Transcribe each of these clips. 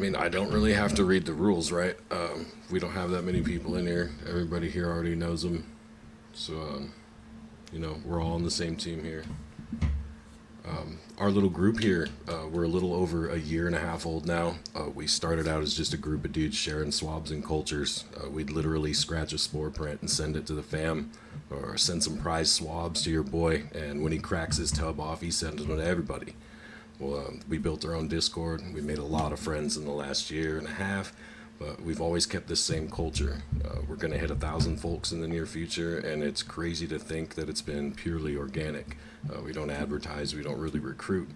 mean, I don't really have to read the rules, right? We don't have that many people in here. Everybody here already knows them. So, we're all on the same team here. Our little group here, we're a little over a year and a half old now. We started out as just a group of dudes sharing swabs and cultures. We'd literally scratch a spore print and send it to the fam, or send some prize swabs to your boy, and when he cracks his tub off, he sends them to everybody. Well, we built our own Discord. We made a lot of friends in the last year and a half, but we've always kept this same culture. We're going to hit 1,000 folks in the near future, and it's crazy to think that it's been purely organic. We don't advertise, we don't really recruit.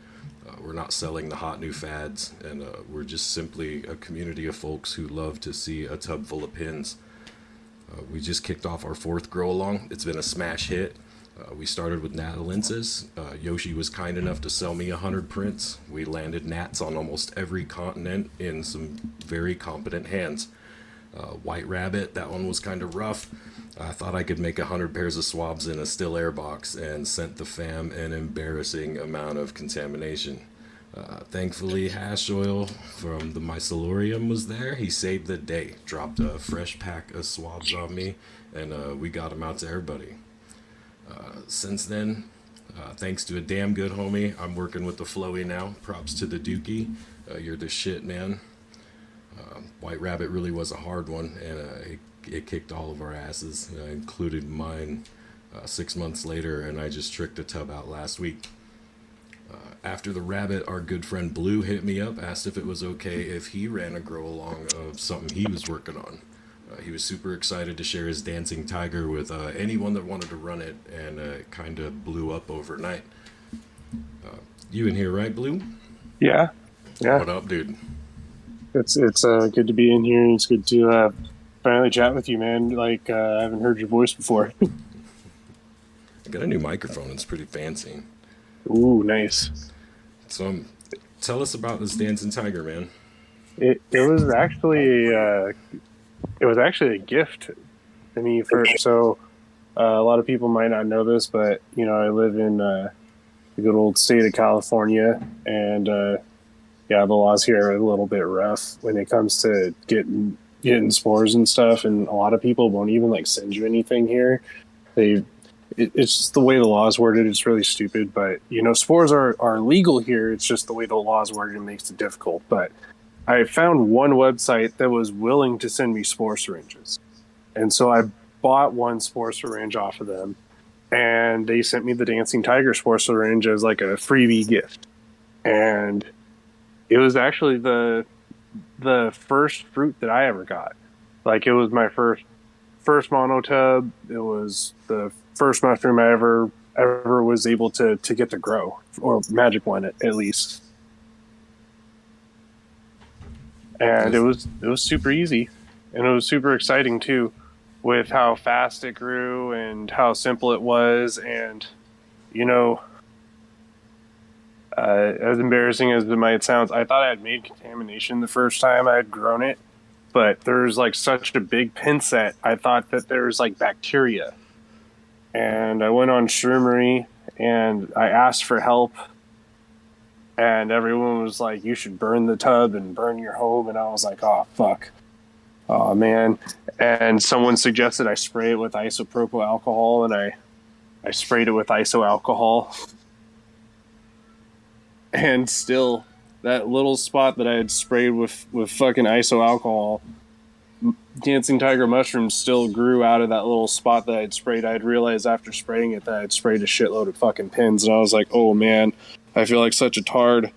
We're not selling the hot new fads, and we're just simply a community of folks who love to see a tub full of pins. We just kicked off our 4th grow along. It's been a smash hit. We started with natalenses. Yoshi was kind enough to sell me 100 prints. We landed nats on almost every continent in some very competent hands. White Rabbit, that one was kind of rough. I thought I could make 100 pairs of swabs in a still air box and sent the fam an embarrassing amount of contamination. Thankfully, Hash Oil from the Mycelium was there. He saved the day, dropped a fresh pack of swabs on me, and we got them out to everybody. Since then, thanks to a damn good homie, I'm working with the Flowy now. Props to the Dookie. You're the shit, man. White Rabbit really was a hard one, and it kicked all of our asses, including mine 6 months later, and I just tricked a tub out last week. After the rabbit, our good friend Blue hit me up, asked if it was okay if he ran a grow along of something he was working on. He was super excited to share his dancing tiger with anyone that wanted to run it, and it kind of blew up overnight. You in here, right, Blue? Yeah. What up, dude? It's good to be in here. It's good to finally chat with you, man. Like, I haven't heard your voice before. I got a new microphone. It's pretty fancy. Ooh, nice. So, tell us about this dancing tiger, man. It was actually a gift to me. A lot of people might not know this, but I live in the good old state of California, and the laws here are a little bit rough when it comes to getting spores and stuff, and a lot of people won't even send you anything here. It's just the way the law is worded. It's really stupid, but spores are legal here. It's just the way the law is worded makes it difficult. But I found one website that was willing to send me spore syringes, and so I bought one spore syringe off of them, and they sent me the Dancing Tiger spore syringe as a freebie gift. And it was actually the first fruit that I ever got. It was my first monotub. It was the first mushroom I ever was able to get to grow, or magic one at least. And it was super easy, and it was super exciting too, with how fast it grew and how simple it was. And as embarrassing as it might sound, I thought I had made contamination the first time I had grown it, but there's such a big pin set. I thought that there was bacteria, and I went on Shroomery and I asked for help, and everyone was like, "You should burn the tub and burn your home," and I was like, "Oh fuck, oh man!" And someone suggested I spray it with isopropyl alcohol, and I sprayed it with iso alcohol. And still, that little spot that I had sprayed with fucking iso alcohol, Dancing Tiger mushrooms still grew out of that little spot that I had sprayed. I had realized after spraying it that I had sprayed a shitload of fucking pins, and I was like, oh man, I feel like such a tard.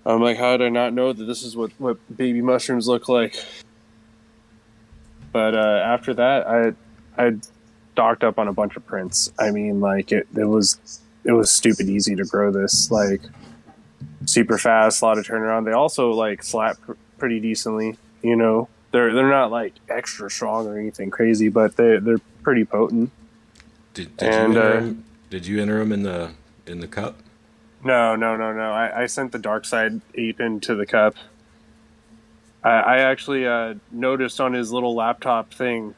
I'm like, how did I not know that this is what baby mushrooms look like? But after that, I docked up on a bunch of prints. I mean, it was stupid easy to grow this, super fast, a lot of turnaround. They also slap pretty decently. They're not extra strong or anything crazy, but they're pretty potent. Did you enter them in the cup? No. I sent the Dark Side Ape into the cup. I actually noticed on his little laptop thing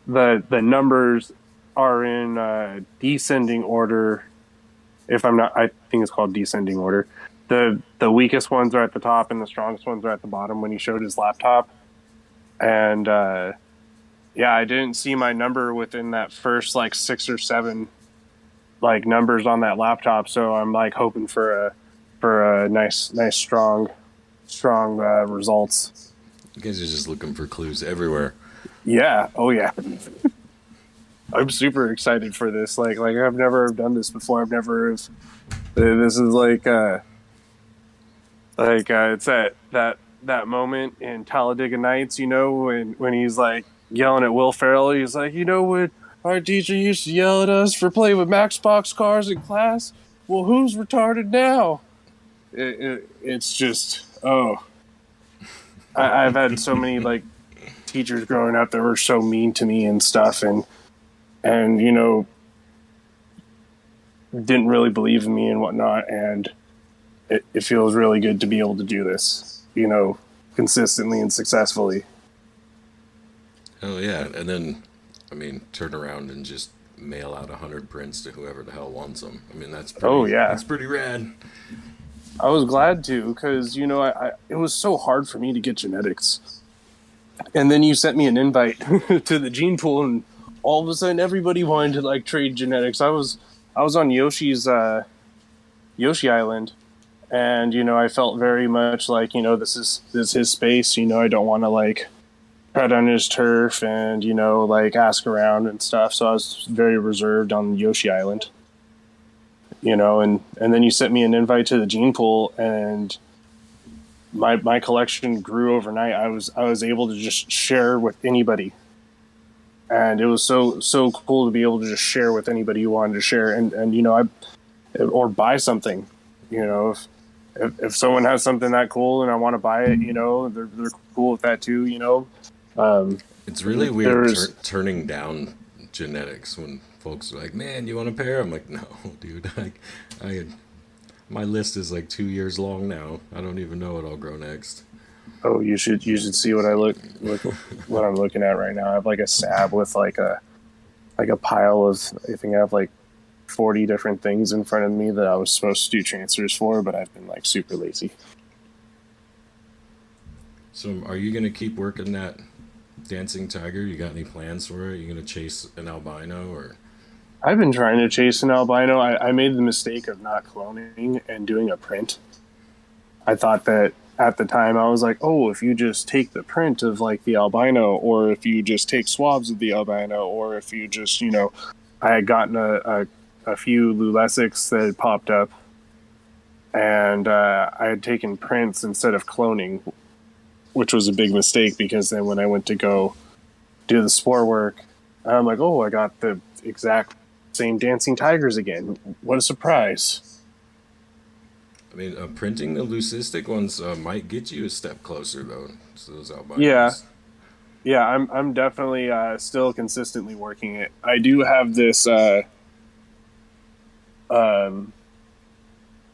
the numbers are in descending order. If I'm not, I think it's called descending order. the weakest ones are at the top and the strongest ones are at the bottom when he showed his laptop. And yeah, I didn't see my number within that first like 6 or 7 like numbers on that laptop, so I'm like hoping for a nice strong results. You guys are just looking for clues everywhere. Yeah. Oh yeah. I'm super excited for this. Like I've never done this before. This is it's that moment in Talladega Nights, you know, when he's like yelling at Will Ferrell. He's like, you know what, our teacher used to yell at us for playing with Matchbox cars in class. Well, who's retarded now? It's just, oh, I've had so many like teachers growing up that were so mean to me and stuff, and you know, didn't really believe in me and whatnot. And it feels really good to be able to do this, you know, consistently and successfully. Oh yeah, and then, I mean, turn around and just mail out 100 prints to whoever the hell wants them. I mean, that's pretty, that's pretty rad. I was glad to, because, you know, it was so hard for me to get genetics. And then you sent me an invite to the gene pool, and all of a sudden everybody wanted to like trade genetics. I was on Yoshi's Yoshi Island, and, you know, I felt very much like, you know, this is his space. You know, I don't want to like tread on his turf and, you know, like ask around and stuff. So I was very reserved on Yoshi Island, you know, and then you sent me an invite to the gene pool, and my collection grew overnight. I was able to just share with anybody. And it was so cool to be able to just share with anybody you wanted to share. And you know, or buy something, you know, if someone has something that cool and I want to buy it, you know, they're cool with that too, you know. It's really weird turning down genetics when folks are like, man, you want a pair? I'm like, no, dude, my list is like 2 years long now. I don't even know what I'll grow next. Oh, you should see what what I'm looking at right now. I have like a sab with like a pile of, I think I have like 40 different things in front of me that I was supposed to do transfers for, but I've been like super lazy. So are you going to keep working that dancing tiger? You got any plans for it? Are you going to chase an albino, or? I've been trying to chase an albino. I made the mistake of not cloning and doing a print. I thought that at the time I was like, oh, if you just take the print of like the albino, or if you just take swabs of the albino, or if you just, you know, I had gotten a few Lulesics that had popped up, and I had taken prints instead of cloning, which was a big mistake, because then when I went to go do the spore work, I'm like, oh, I got the exact same dancing tigers again. What a surprise. I mean, printing the leucistic ones might get you a step closer, though, to those albinos. Yeah, I'm definitely still consistently working it. I do have this. I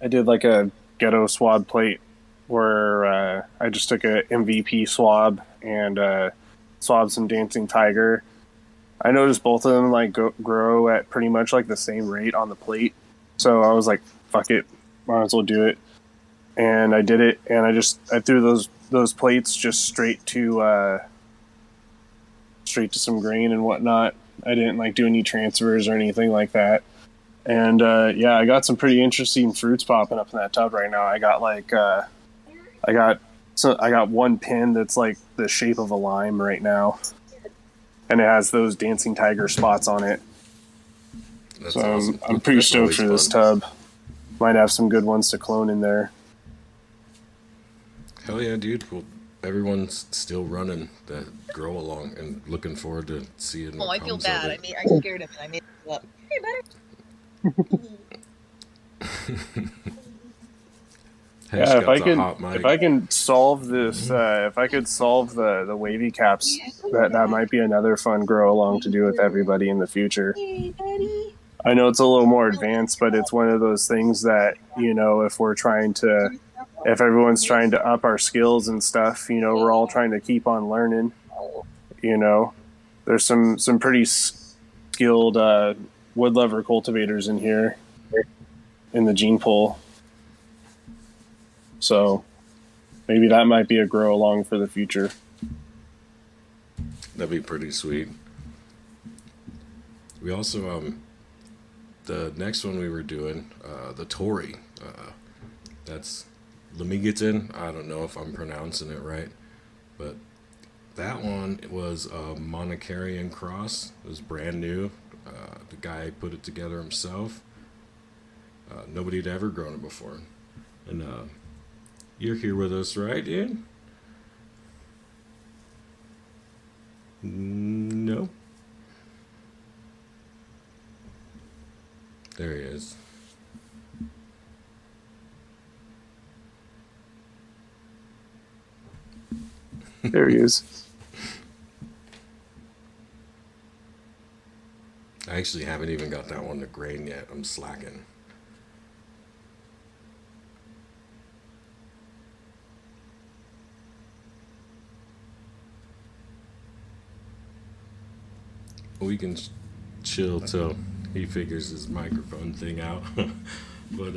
did like a ghetto swab plate where I just took a MVP swab and swabbed some dancing tiger. I noticed both of them like grow at pretty much like the same rate on the plate, so I was like, "Fuck it, might as well do it." And I did it, and I threw those plates just straight to some grain and whatnot. I didn't like do any transfers or anything like that. And yeah, I got some pretty interesting fruits popping up in that tub right now. I got like I got one pin that's like the shape of a lime right now, and it has those dancing tiger spots on it. That's so awesome. I'm pretty stoked for this tub. Might have some good ones to clone in there. Hell yeah, dude. Well, everyone's still running the grow along and looking forward to seeing. Oh, I feel bad. I scared him and I made it up. Hey, better. Yeah, if I can solve this, if I could solve the wavy caps, that might be another fun grow along to do with everybody in the future. Hey, buddy. I know it's a little more advanced, but it's one of those things that, you know, if everyone's trying to up our skills and stuff, you know, we're all trying to keep on learning. You know, there's some pretty skilled wood lover cultivators in here in the gene pool. So maybe that might be a grow along for the future. That'd be pretty sweet. We also the next one we were doing, the Tory. That's Lemegeton. I don't know if I'm pronouncing it right, but that one was a Monacarian cross. It was brand new. The guy put it together himself. Nobody had ever grown it before. And you're here with us, right, dude? No. There he is. There he is. I actually haven't even got that one to grain yet. I'm slacking. We can chill till he figures his microphone thing out. But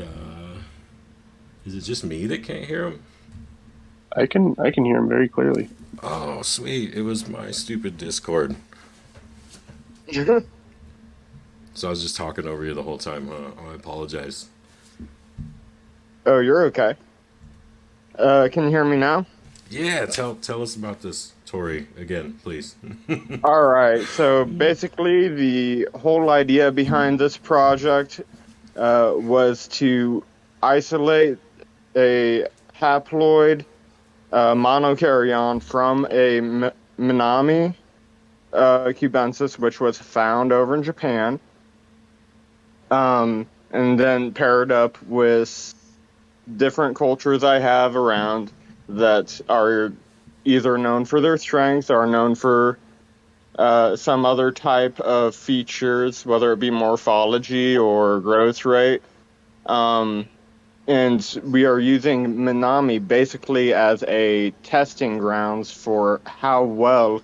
is it just me that can't hear him? I can hear him very clearly. Oh, sweet. It was my stupid Discord. So I was just talking over you the whole time, huh? I apologize. Oh, you're okay. Can you hear me now? Yeah, tell us about this Tory again, please. All right. So basically, the whole idea behind this project was to isolate a haploid monokaryon from a Minami cubensis, which was found over in Japan, and then paired up with different cultures I have around that are either known for their strengths or known for some other type of features, whether it be morphology or growth rate. And we are using Minami basically as a testing grounds for how well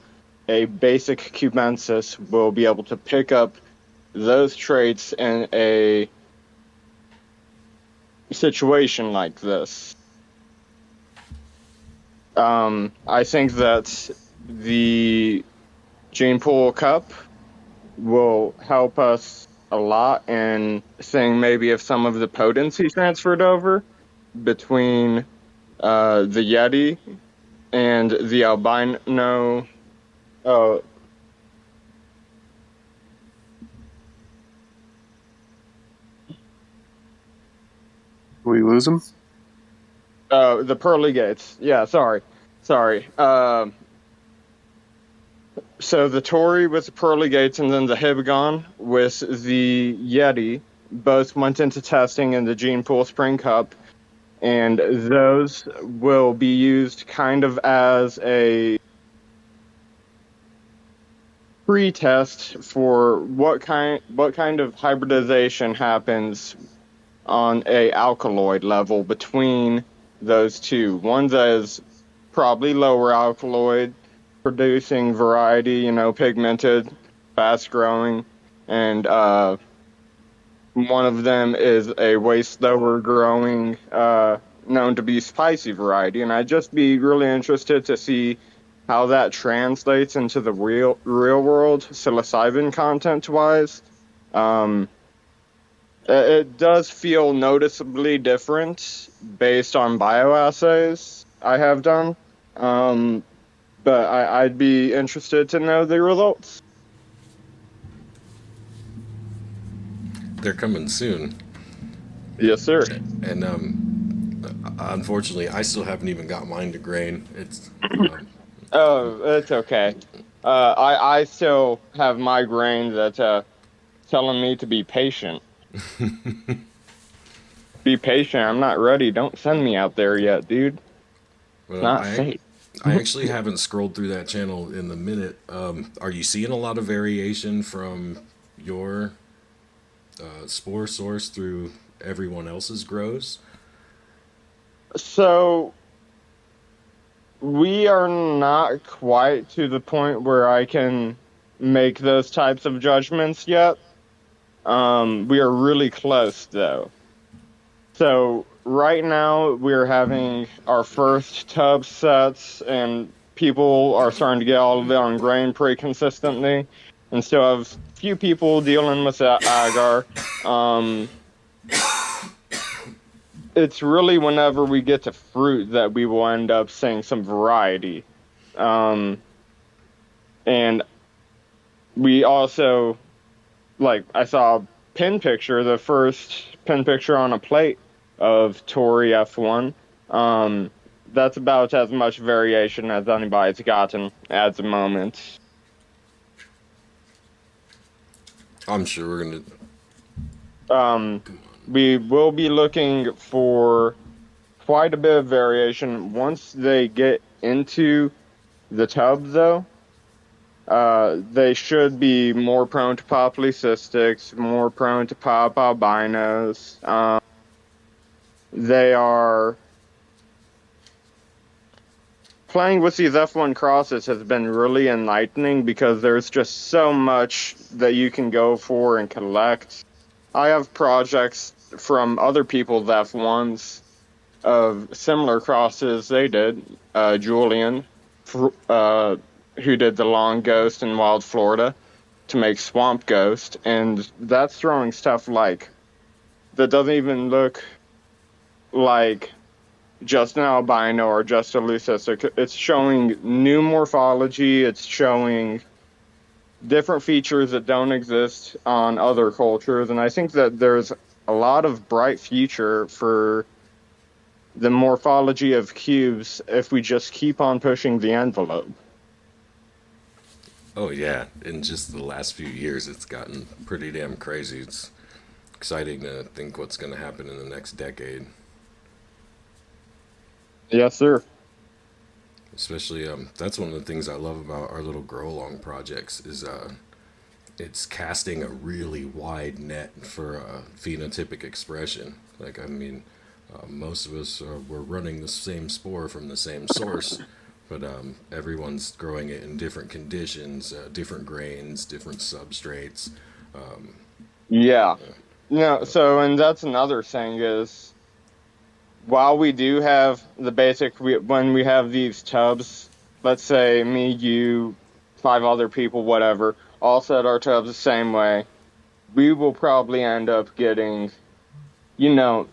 a basic cubensis will be able to pick up those traits in a situation like this. I think that the gene pool cup will help us a lot in seeing maybe if some of the potency transferred over between the Yeti and the albino. We lose him? The pearly gates. Yeah, sorry. So the Tory with the pearly gates and then the Hibagon with the Yeti both went into testing in the Gene Pool Spring Cup, and those will be used kind of as a pre-test for what kind of hybridization happens on a alkaloid level between those two. One that is probably lower alkaloid, producing variety, pigmented, fast growing, and one of them is a way slower growing, known to be spicy variety. And I'd just be really interested to see how that translates into the real world, psilocybin content wise. It does feel noticeably different based on bioassays I have done, but I'd be interested to know the results. They're coming soon. Yes, sir. And unfortunately, I still haven't even got mine to grain. It's Oh, it's okay. I still have migraine that's telling me to be patient. Be patient. I'm not ready. Don't send me out there yet, dude. well, Not safe. I actually haven't scrolled through that channel in the minute. Are you seeing a lot of variation from your spore source through everyone else's grows? So we are not quite to the point where I can make those types of judgments yet. We are really close, though. So right now we're having our first tub sets, and people are starting to get all of it on grain pretty consistently, and still have few people dealing with that agar. It's really whenever we get to fruit that we will end up seeing some variety. And we also, like, I saw a pin picture, the first pin picture on a plate of Tory F1. That's about as much variation as anybody's gotten at the moment. I'm sure we're gonna. We will be looking for quite a bit of variation once they get into the tub, though. They should be more prone to polycystics, more prone to pop albinos. They are playing with these F1 crosses has been really enlightening because there's just so much that you can go for and collect. I have projects from other people's F1s of similar crosses they did. Julian, who did the Long Ghost in Wild Florida, to make Swamp Ghost, and that's throwing stuff like that doesn't even look like just an albino or just a leucistic. It's showing new morphology. It's showing different features that don't exist on other cultures, and I think that there's a lot of bright future for the morphology of cubes if we just keep on pushing the envelope. Oh yeah, in just the last few years, it's gotten pretty damn crazy. It's exciting to think what's going to happen in the next decade. Yes, sir. Especially, that's one of the things I love about our little grow along projects is it's casting a really wide net for phenotypic expression. Like, I mean, most of us we're running the same spore from the same source, but everyone's growing it in different conditions, different grains, different substrates. Yeah. No, so, and that's another thing is, while we do have the basic, when we have these tubs, let's say me, you, 5 other people, whatever, all set our tubs the same way, we will probably end up getting, you know,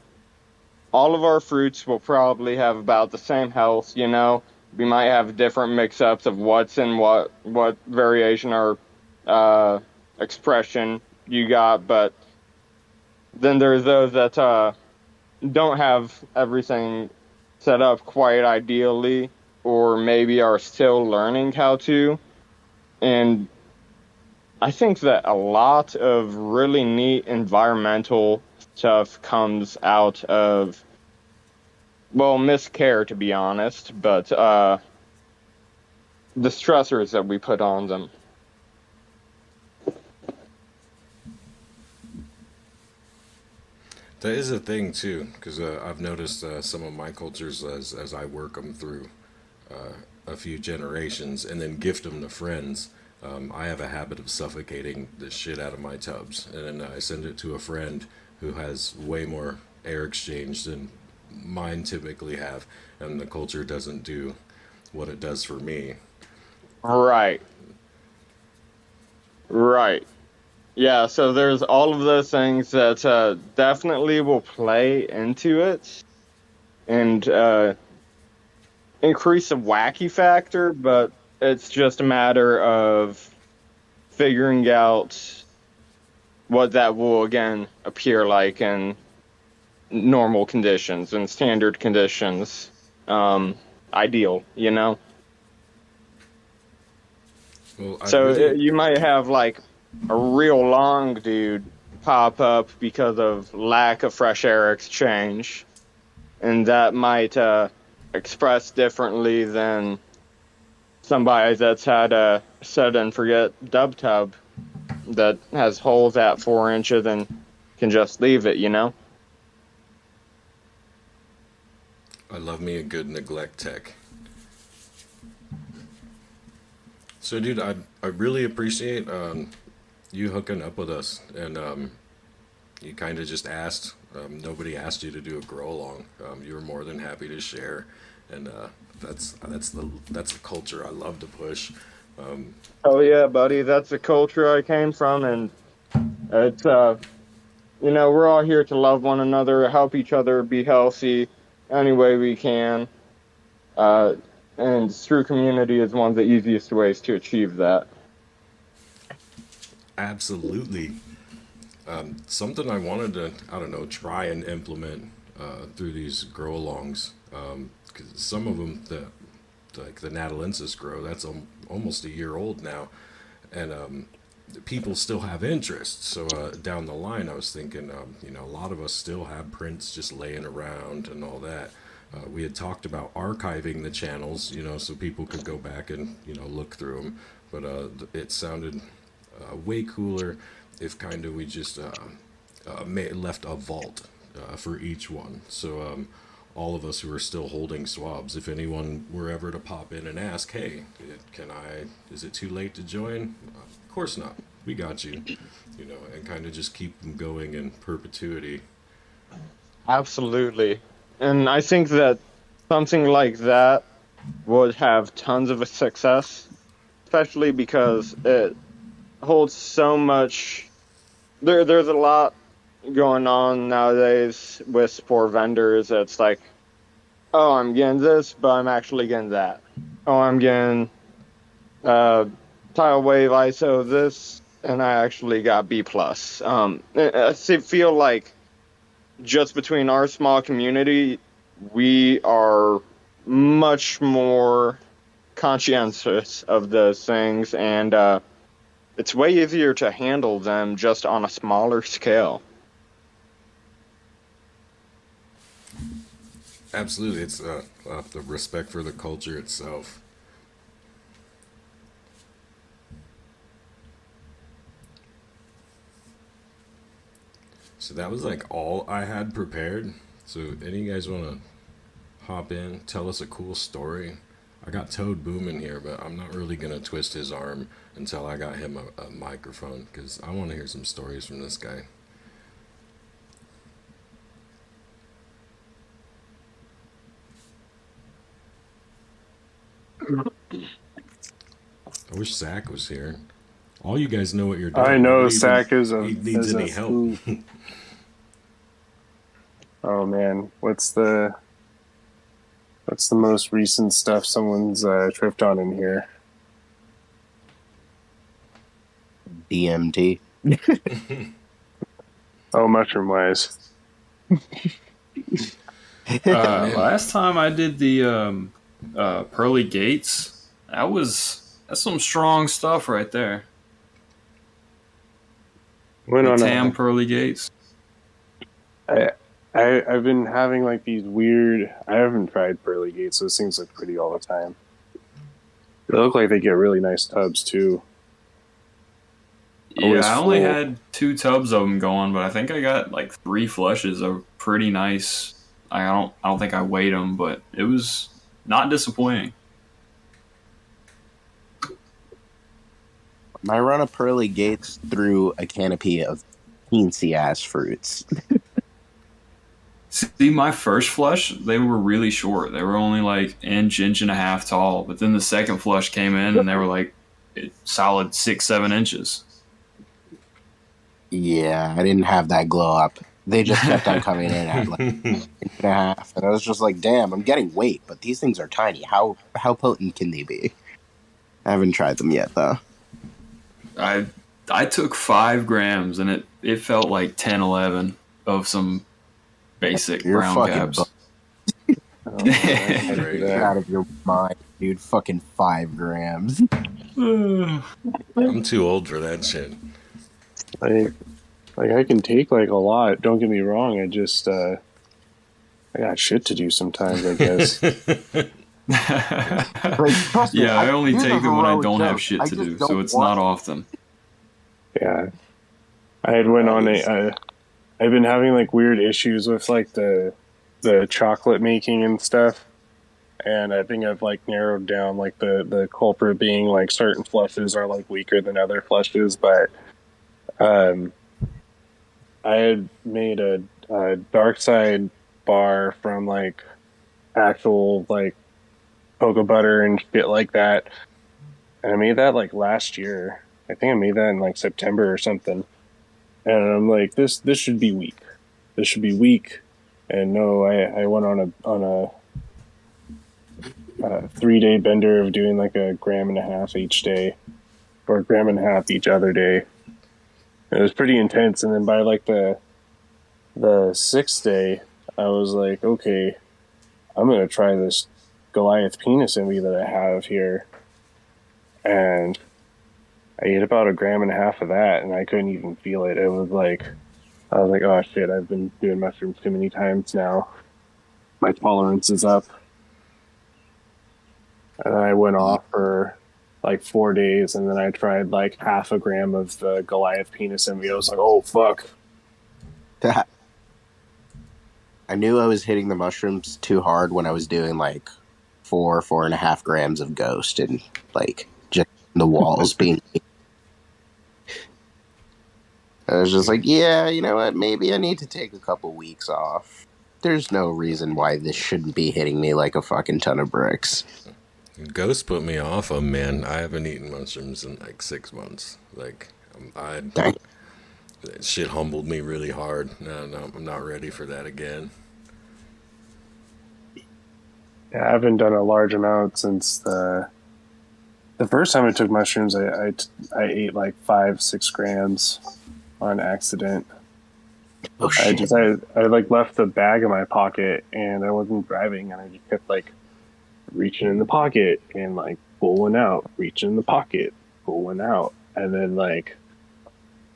all of our fruits will probably have about the same health, you know. We might have different mix-ups of what's in what variation or expression you got, but then there's those that don't have everything set up quite ideally, or maybe are still learning how to. And I think that a lot of really neat environmental stuff comes out of, well, miscare, to be honest, but the stressors that we put on them. That is a thing too, because I've noticed some of my cultures as I work them through a few generations and then gift them to friends. I have a habit of suffocating the shit out of my tubs, and then I send it to a friend who has way more air exchange than mine typically have, and the culture doesn't do what it does for me. Right. Right. Yeah, so there's all of those things that definitely will play into it and increase the wacky factor, but it's just a matter of figuring out what that will, again, appear like in normal conditions and standard conditions. Ideal, you know? Well, So you might have, like, a real long dude pop up because of lack of fresh air exchange, and that might express differently than somebody that's had a set and forget dub tub that has holes at 4 inches and can just leave it, you know? I love me a good neglect tech. So, dude, I really appreciate you hooking up with us and you kind of just asked. Nobody asked you to do a grow along. You were more than happy to share, and that's the culture I love to push. Oh yeah, buddy, that's the culture I came from, and it's we're all here to love one another, help each other be healthy any way we can, and through community is one of the easiest ways to achieve that. Absolutely. Something I wanted to, I don't know, try and implement through these grow alongs, because some of them, like the Natalensis grow, that's almost a year old now, and people still have interest. So down the line, I was thinking, a lot of us still have prints just laying around and all that. We had talked about archiving the channels, so people could go back and look through them, but it sounded way cooler if kind of we just left a vault for each one. So all of us who are still holding swabs, if anyone were ever to pop in and ask, hey, is it too late to join? Of course not. We got you. And kind of just keep them going in perpetuity. Absolutely. And I think that something like that would have tons of success, especially because it holds so much. There's a lot going on nowadays with spore vendors. It's like, oh, I'm getting this, but I'm actually getting that. Oh, I'm getting tile wave ISO this, and I actually got B+. I feel like just between our small community, we are much more conscientious of those things, and it's way easier to handle them just on a smaller scale. Absolutely. It's the respect for the culture itself. So that was like all I had prepared. So any of you guys want to hop in, tell us a cool story? I got Toad booming here, but I'm not really going to twist his arm until I got him a microphone, because I want to hear some stories from this guy. I wish Zach was here. All you guys know what you're doing. I know Zach is a. He needs is any a help. fool. Oh man, what's the most recent stuff someone's tripped on in here? DMT. Oh, mushroom wise. Last time I did the Pearly Gates, that's some strong stuff right there. Went on Tam Pearly Gates. I've been having like these weird. I haven't tried pearly gates. Those things look pretty all the time. They look like they get really nice tubs too. Yeah, Always I only full. had 2 tubs of them going, but I think I got like 3 flushes of pretty nice. I don't think I weighed them, but it was not disappointing. I run a Pearly Gates through a canopy of teensy ass fruits. See, my first flush, they were really short. They were only like inch and a half tall. But then the second flush came in and they were like solid 6-7 inches. Yeah, I didn't have that glow up. They just kept on coming in at like an inch and a half. And I was just like, damn, I'm getting weight, but these things are tiny. How potent can they be? I haven't tried them yet, though. I took 5 grams and it felt like 10, 11 of some basic You're brown fucking cabs. Get out of your mind, dude. Fucking 5 grams. I'm too old for that shit. I can take like a lot. Don't get me wrong. I just I got shit to do sometimes, I guess. Like, trust me, Yeah, I only here's take a them when I heroic don't have joke. shit I to just do, don't so it's want not often. Yeah, I had went on I've been having like weird issues with like the chocolate making and stuff, and I think I've like narrowed down like the culprit being like certain flushes are like weaker than other flushes, but I had made a dark side bar from like actual like cocoa butter and shit like that, and I made that like last year. I think I made that in like September or something. And I'm like, this should be weak. This should be weak. And no, I went on a 3-day bender of doing like a gram and a half each day, or a gram and a half each other day. It was pretty intense. And then by like the 6th day, I was like, okay, I'm gonna try this Goliath penis envy that I have here. And I ate about a gram and a half of that, and I couldn't even feel it. I was like, oh shit, I've been doing mushrooms too many times now. My tolerance is up. And I went off for like 4 days, and then I tried like half a gram of the Goliath penis envy. I was like, oh fuck. I knew I was hitting the mushrooms too hard when I was doing like 4.5 grams of Ghost and like just the walls being. I was just like, yeah, you know what? Maybe I need to take a couple weeks off. There's no reason why this shouldn't be hitting me like a fucking ton of bricks. Ghost put me off of, man. I haven't eaten mushrooms in like 6 months. Like, Dang. that shit humbled me really hard. No, I'm not ready for that again. Yeah, I haven't done a large amount since the first time I took mushrooms. I ate like 5-6 grams on accident. Oh shit. I like left the bag in my pocket, and I wasn't driving, and I just kept like reaching in the pocket and like pulling out, reaching in the pocket, pulling out, and then like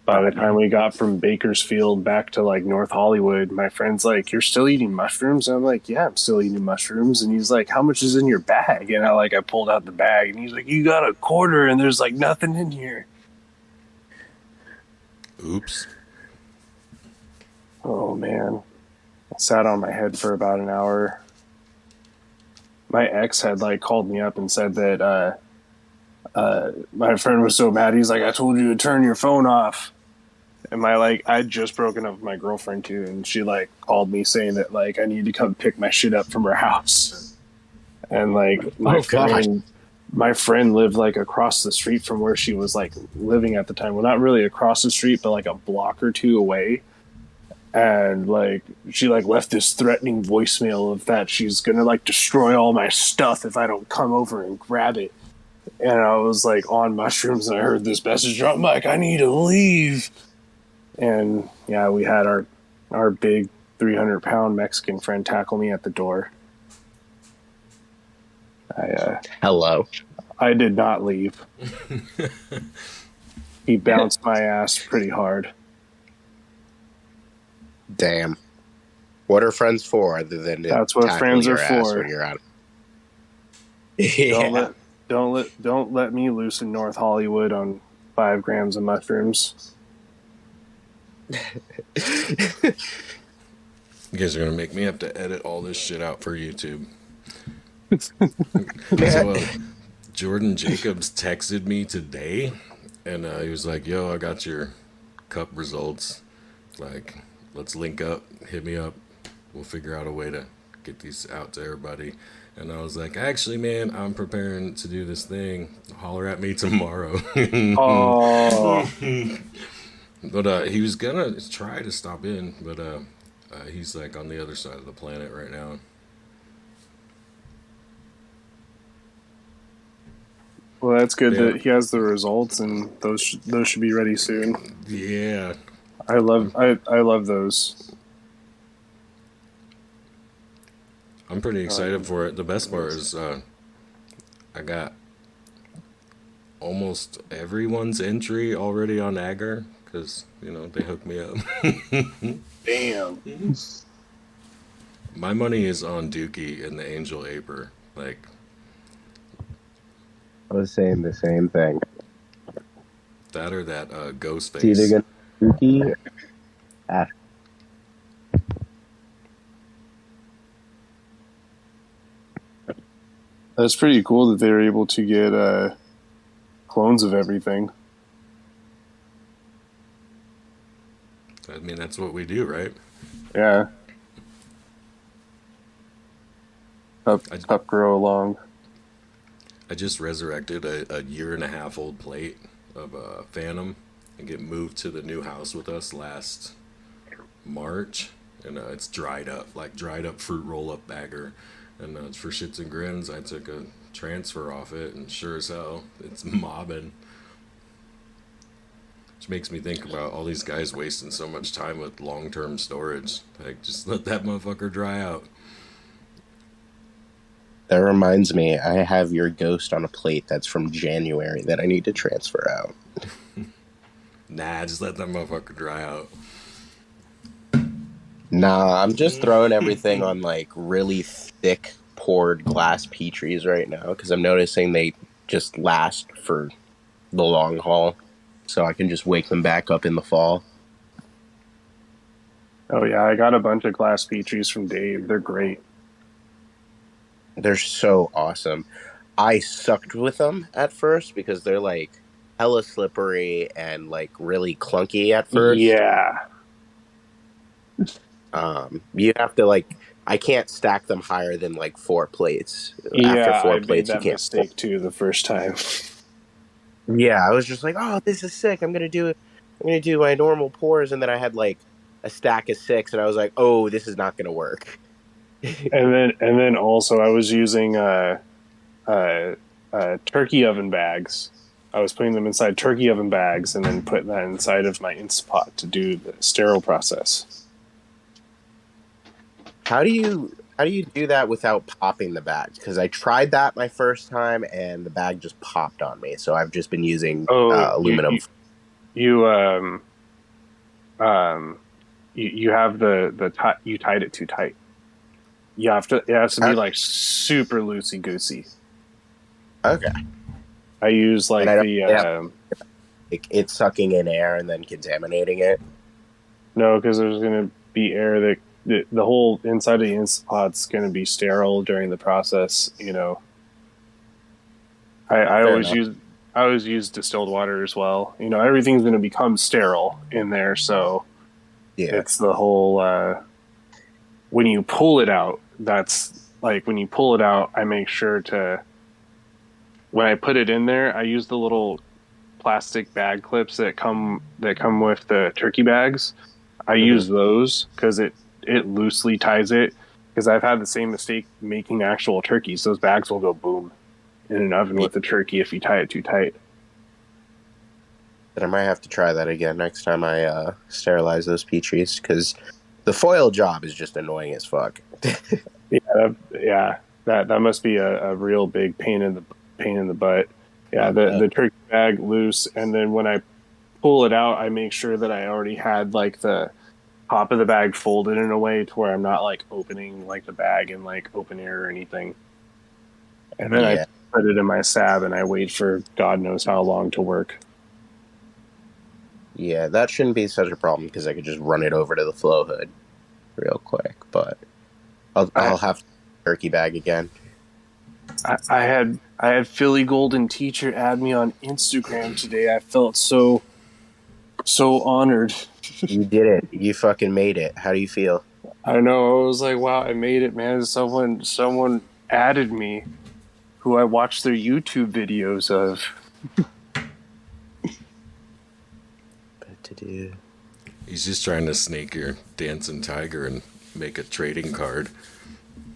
by the time we got from Bakersfield back to like North Hollywood, my friend's like, "You're still eating mushrooms?" And I'm like, "Yeah, I'm still eating mushrooms." And he's like, "How much is in your bag?" And I pulled out the bag, and he's like, "You got a quarter, and there's like nothing in here." Oops. Oh man, I sat on my head for about an hour. My ex had like called me up and said that my friend was so mad. He's like, "I told you to turn your phone off." And I'd just broken up with my girlfriend too, and she like called me saying that like I need to come pick my shit up from her house. And like my friend lived like across the street from where she was like living at the time. Well, not really across the street, but like a block or two away. And like she like left this threatening voicemail of that she's gonna like destroy all my stuff if I don't come over and grab it. And I was like on mushrooms, and I heard this message. I'm like, I need to leave. And yeah, we had our big 300-pound Mexican friend tackle me at the door. Hello. I did not leave. He bounced my ass pretty hard. Damn. What are friends for other than to That's what tackle friends your are ass for. when you're out? Yeah. Don't let me loose in North Hollywood on 5 grams of mushrooms. You guys are gonna make me have to edit all this shit out for YouTube. So, Jordan Jacobs texted me today, and he was like, "Yo, I got your cup results. Like, let's link up. Hit me up. We'll figure out a way to get these out to everybody." And I was like, "Actually, man, I'm preparing to do this thing. Holler at me tomorrow." Oh, But he was gonna try to stop in, but he's like on the other side of the planet right now. well, that's good Yeah. that he has the results, and those should be ready soon. Yeah. I love those. I'm pretty excited for it. The best part is I got almost everyone's entry already on Agar because, you know, they hooked me up. Damn. My money is on Dookie and the Angel Aper. Like, I was saying the same thing. that or that Ghost It's either Face. gonna be Dookie. That's pretty cool that they were able to get clones of everything. I mean, that's what we do, right? Yeah. Up grow along. I just resurrected a year and a half old plate of Phantom and get moved to the new house with us last March, and it's dried up, like dried up fruit roll up bagger, and for shits and grins, I took a transfer off it, and sure as hell, it's mobbing. Which makes me think about all these guys wasting so much time with long-term storage. Like, just let that motherfucker dry out. That reminds me, I have your ghost on a plate that's from January that I need to transfer out. Nah, just let that motherfucker dry out. Nah, I'm just throwing everything on like really thick poured glass Petries right now because I'm noticing they just last for the long haul, so I can just wake them back up in the fall. Oh yeah, I got a bunch of glass Petries from Dave. They're great. They're so awesome. I sucked with them at first because they're like hella slippery and like really clunky at first. Yeah. You have to like, I can't stack them higher than like 4 plates. Yeah, After 4 I made plates, you that can't. mistake too the first time. Yeah, I was just like, oh, this is sick. I'm gonna do my normal pours, and then I had like a stack of 6, and I was like, oh, this is not gonna work. and then also I was using turkey oven bags. I was putting them inside turkey oven bags and then putting that inside of my Instapot to do the sterile process. How do you do that without popping the bag? Because I tried that my first time, and the bag just popped on me. So I've just been using aluminum. You have you tied it too tight. It has to be like super loosey goosey. Okay. I use like it's sucking in air and then contaminating it. No, because there's going to be air that the whole inside of the Instapot's going to be sterile during the process. You know, I always use distilled water as well. You know, everything's going to become sterile in there, so yeah, it's the whole. When you pull it out, I make sure to. When I put it in there, I use the little plastic bag clips that come with the turkey bags. I use those because it loosely ties it. Because I've had the same mistake making actual turkeys. Those bags will go boom in an oven with the turkey if you tie it too tight. But I might have to try that again next time I sterilize those Petries, because the foil job is just annoying as fuck. That must be a real big pain in the butt. Yeah, the turkey bag loose, and then when I pull it out, I make sure that I already had like the top of the bag folded in a way to where I'm not like opening like the bag in like open air or anything. And then I put it in my sab and I wait for God knows how long to work. Yeah, that shouldn't be such a problem because I could just run it over to the flow hood real quick. But I'll have turkey bag again. I had Philly Golden Teacher add me on Instagram today. I felt so honored. You did it. You fucking made it. How do you feel? I know. I was like, wow, I made it, man. Someone added me who I watched their YouTube videos of. He's just trying to snake your dancing tiger and make a trading card.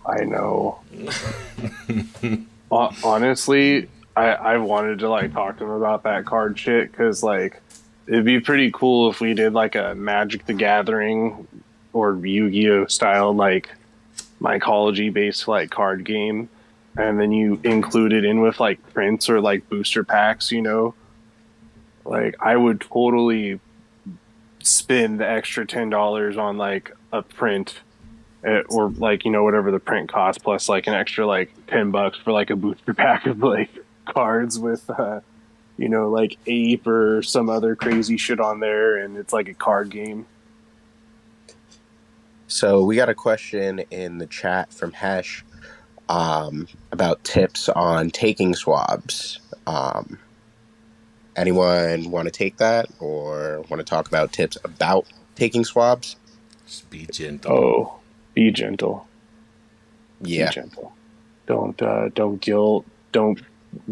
I know. Honestly, I wanted to like talk to him about that card shit because like it'd be pretty cool if we did like a Magic the Gathering or Yu-Gi-Oh style like mycology based like card game, and then you include it in with like prints or like booster packs. You know, like I would totally spend the extra $10 on like a print. Or like, you know, whatever the print costs plus like an extra like $10 for like a booster pack of like cards with you know, like ape or some other crazy shit on there, and it's like a card game. So we got a question in the chat from Hesh about tips on taking swabs. Anyone want to take that or want to talk about tips about taking swabs. Just be gentle. Oh, be gentle. Yeah. Be gentle. Don't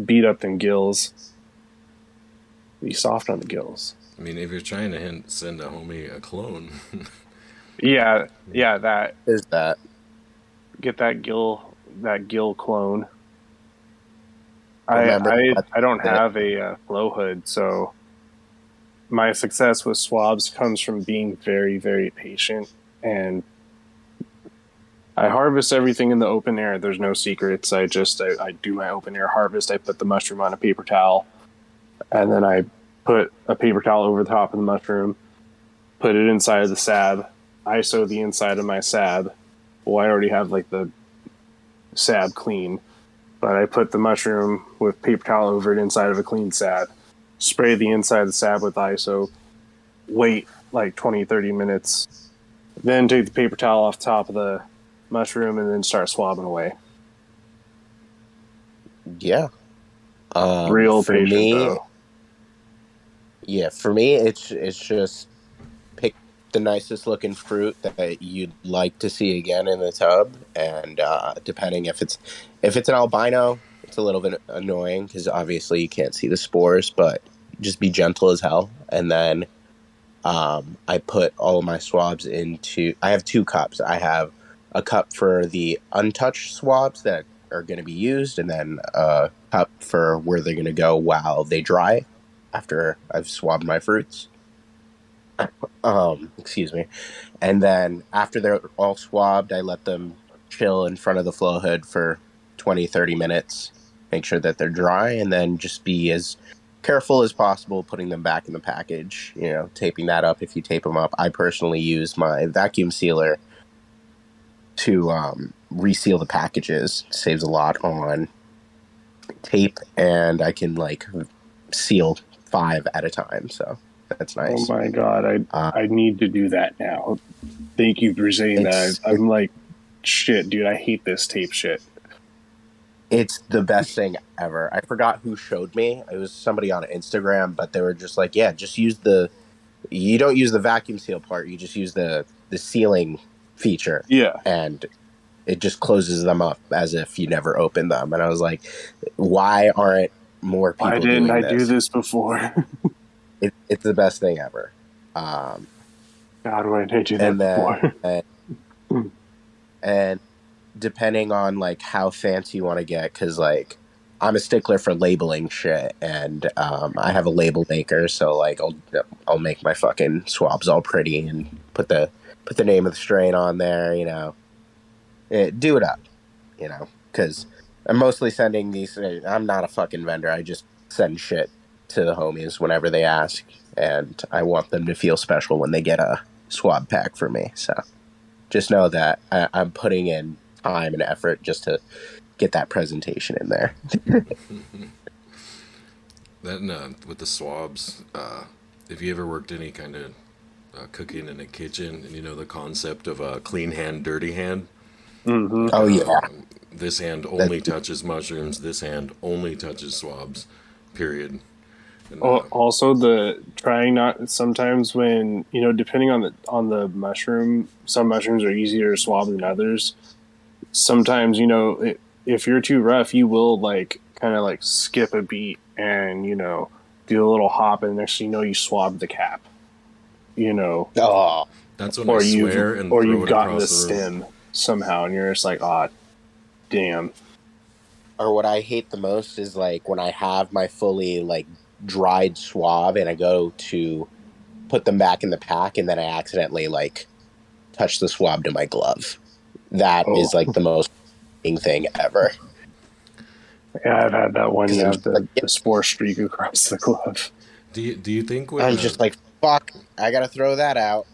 beat up them gills. Be soft on the gills. I mean, if you're trying to send a homie a clone, Yeah, that Is that? get that gill clone. Remember I don't have a flow hood, so my success with swabs comes from being very, very patient, and I harvest everything in the open air. There's no secrets. I do my open air harvest. I put the mushroom on a paper towel, and then I put a paper towel over the top of the mushroom, put it inside of the sab, ISO the inside of my sab. Well, I already have like the sab clean, but I put the mushroom with paper towel over it inside of a clean sab, spray the inside of the sab with ISO, wait like 20-30 minutes, then take the paper towel off top of the mushroom and then start swabbing away. Yeah. Real for patient, me, though. Yeah, for me, it's just pick the nicest looking fruit that you'd like to see again in the tub, and depending if it's an albino, it's a little bit annoying because obviously you can't see the spores, but just be gentle as hell. And then I put all of my swabs into. I have 2 cups. I have a cup for the untouched swabs that are going to be used, and then a cup for where they're going to go while they dry after I've swabbed my fruits. Excuse me. And then after they're all swabbed, I let them chill in front of the flow hood for 20-30 minutes, make sure that they're dry, and then just be as careful as possible putting them back in the package, taping that up if you tape them up. I personally use my vacuum sealer to reseal the packages. It saves a lot on tape, and I can seal 5 at a time, so that's nice. Oh my god, I need to do that now. Thank you for saying that. I'm like, shit, dude, I hate this tape shit. It's the best thing ever. I forgot who showed me. It was somebody on Instagram, but they were just like, yeah, just use you don't use the vacuum seal part, you just use the sealing feature. Yeah. And it just closes them up as if you never opened them. And I was like, why aren't more people doing this? Why didn't I do this before? It's the best thing ever. God, why didn't I do that before? And depending on how fancy you want to get, because I'm a stickler for labeling shit, and I have a label maker, so I'll make my fucking swabs all pretty and put the name of the strain on there, do it up, because I'm mostly sending these. I'm not a fucking vendor. I just send shit to the homies whenever they ask, and I want them to feel special when they get a swab pack for me. So just know that I'm putting in time and effort just to get that presentation in there. Then with the swabs, if you ever worked any kind of cooking in a kitchen, and the concept of clean hand, dirty hand. Mm-hmm. Oh yeah. This hand only touches mushrooms. This hand only touches swabs. Period. And, also, the trying not sometimes when depending on the mushroom, some mushrooms are easier to swab than others. Sometimes if you're too rough, you will kind of skip a beat and do a little hop, and next thing you swab the cap. Oh, that's when I swear and or throw you've it gotten across the the room. stem somehow, and you're just like, ah, damn. Or what I hate the most is when I have my fully dried swab and I go to put them back in the pack, and then I accidentally touch the swab to my glove. That is the most thing ever. Yeah, I've had that one. You have the yeah. spore streak across the glove. Do you think when I'm just fuck, I gotta throw that out.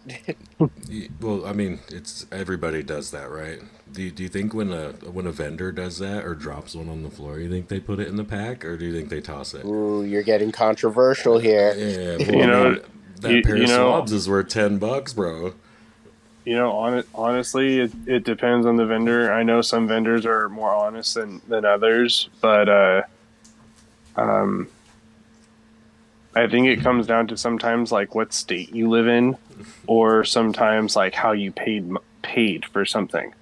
well, I mean, it's everybody does that, right? Do you think when a vendor does that or drops one on the floor, you think they put it in the pack, or do you think they toss it? Ooh, you're getting controversial here. Yeah, well, that pair of swabs is worth $10, bro. Honestly, it depends on the vendor. I know some vendors are more honest than others, but I think it comes down to sometimes like what state you live in, or sometimes like how you paid for something.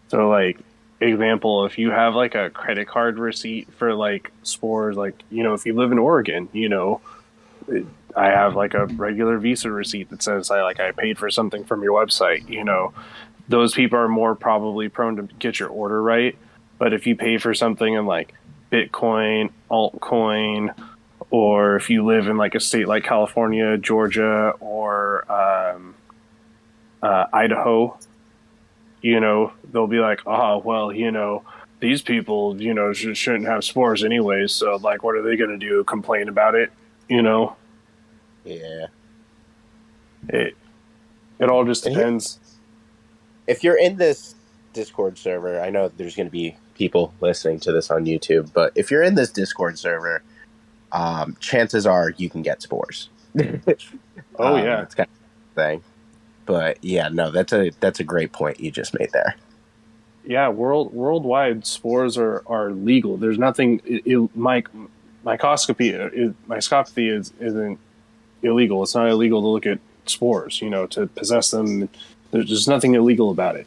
So like example, if you have like a credit card receipt for like spores, like if you live in Oregon, I have like a regular Visa receipt that says I paid for something from your website. Those people are more probably prone to get your order right. But if you pay for something in like Bitcoin, altcoin, or if you live in like a state like California, Georgia, or Idaho, they'll be like, oh, well, these people, shouldn't have spores anyways. So like, what are they going to do? Complain about it? Yeah. It all just depends. If you're in this Discord server, I know there's going to be people listening to this on YouTube, but if you're in this Discord server, chances are you can get spores. Oh yeah, it's kind of a thing. But yeah, no, that's a great point you just made there. Yeah, worldwide spores are legal. There's nothing. Mycoscopy isn't illegal. It's not illegal to look at spores. To possess them. There's just nothing illegal about it.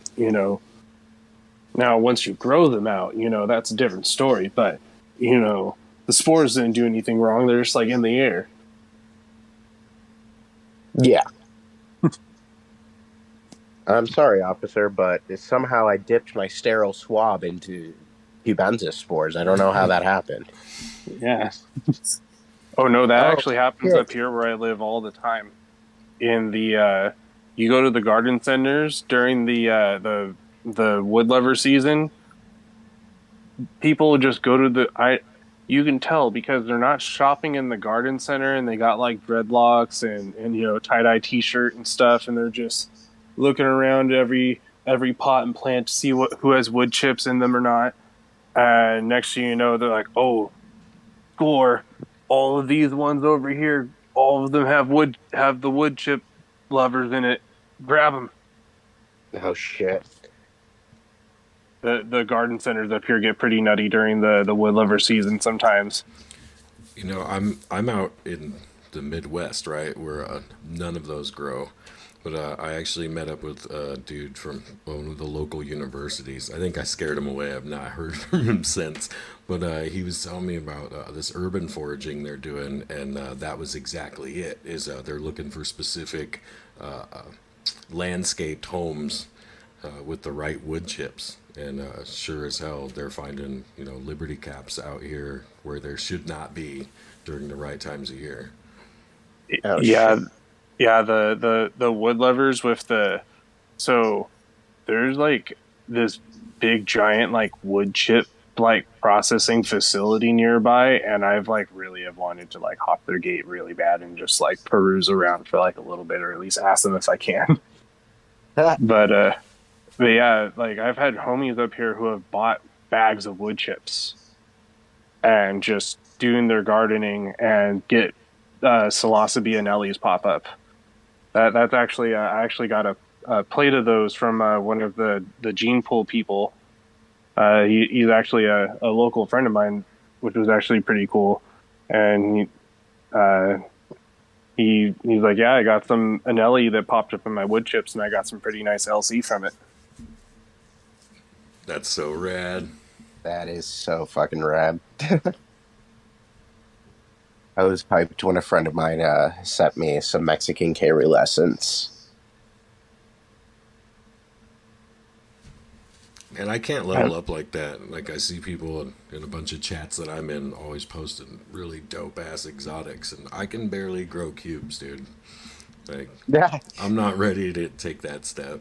Now, once you grow them out, that's a different story. But the spores didn't do anything wrong. They're just like in the air. Yeah. I'm sorry, officer, but somehow I dipped my sterile swab into cubensis spores. I don't know how that happened. Yeah. Oh no, that actually happens up here where I live all the time. In the you go to the garden centers during the wood lover season. People just go to you can tell because they're not shopping in the garden center and they got like dreadlocks and tie-dye t-shirt and stuff, and they're just looking around every pot and plant to see who has wood chips in them or not. And next thing you know, they're like, oh, score. All of these ones over here, all of them have the wood chip lovers in it. Grab them. Oh, shit. The garden centers up here get pretty nutty during the wood lover season sometimes. I'm out in the Midwest, right, where none of those grow. But I actually met up with a dude from one of the local universities. I think I scared him away. I've not heard from him since. But he was telling me about this urban foraging they're doing, and that was exactly it. They're looking for specific landscaped homes with the right wood chips. And sure as hell, they're finding liberty caps out here where there should not be during the right times of year. Oh, yeah. Shit. Yeah, the wood lovers with so there's like this big giant like wood chip like processing facility nearby, and I've like really have wanted to like hop their gate really bad and just like peruse around for like a little bit, or at least ask them if I can. But yeah, like I've had homies up here who have bought bags of wood chips and just doing their gardening and get psilocybe anellis pop up. That's actually I actually got a plate of those from one of the gene pool people. He's actually a local friend of mine, which was actually pretty cool. And he's like, yeah, I got some anelli that popped up in my wood chips, and I got some pretty nice LC from it. That's so rad. That is so fucking rad. I was hyped when a friend of mine sent me some Mexican caerulescence. And I can't level up like that. Like, I see people in a bunch of chats that I'm in always posting really dope-ass exotics, and I can barely grow cubes, dude. Like, yeah. I'm not ready to take that step.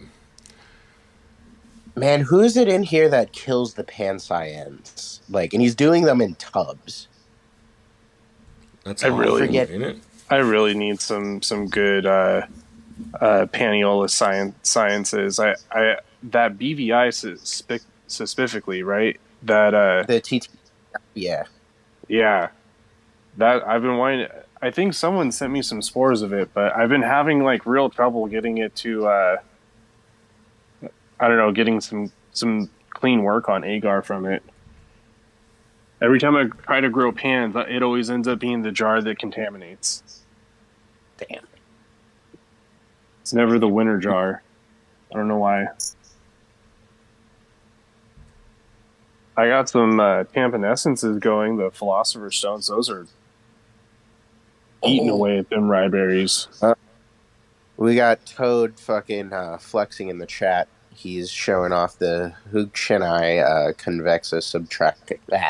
Man, who is it in here that kills the pancyans? Like, and he's doing them in tubs. That's I really forget, ain't it? I really need some good Paniola sciences. I that BVI specifically, right? That the TT, yeah. That I've been wanting. I think someone sent me some spores of it, but I've been having like real trouble getting it to. I don't know, getting some clean work on agar from it. Every time I try to grow pans, it always ends up being the jar that contaminates. Damn. It's never the winter jar. I don't know why. I got some Tampanescences going, the Philosopher's Stones. Those are eating away at them rye berries. We got Toad fucking flexing in the chat. He's showing off the Huchenai Convexa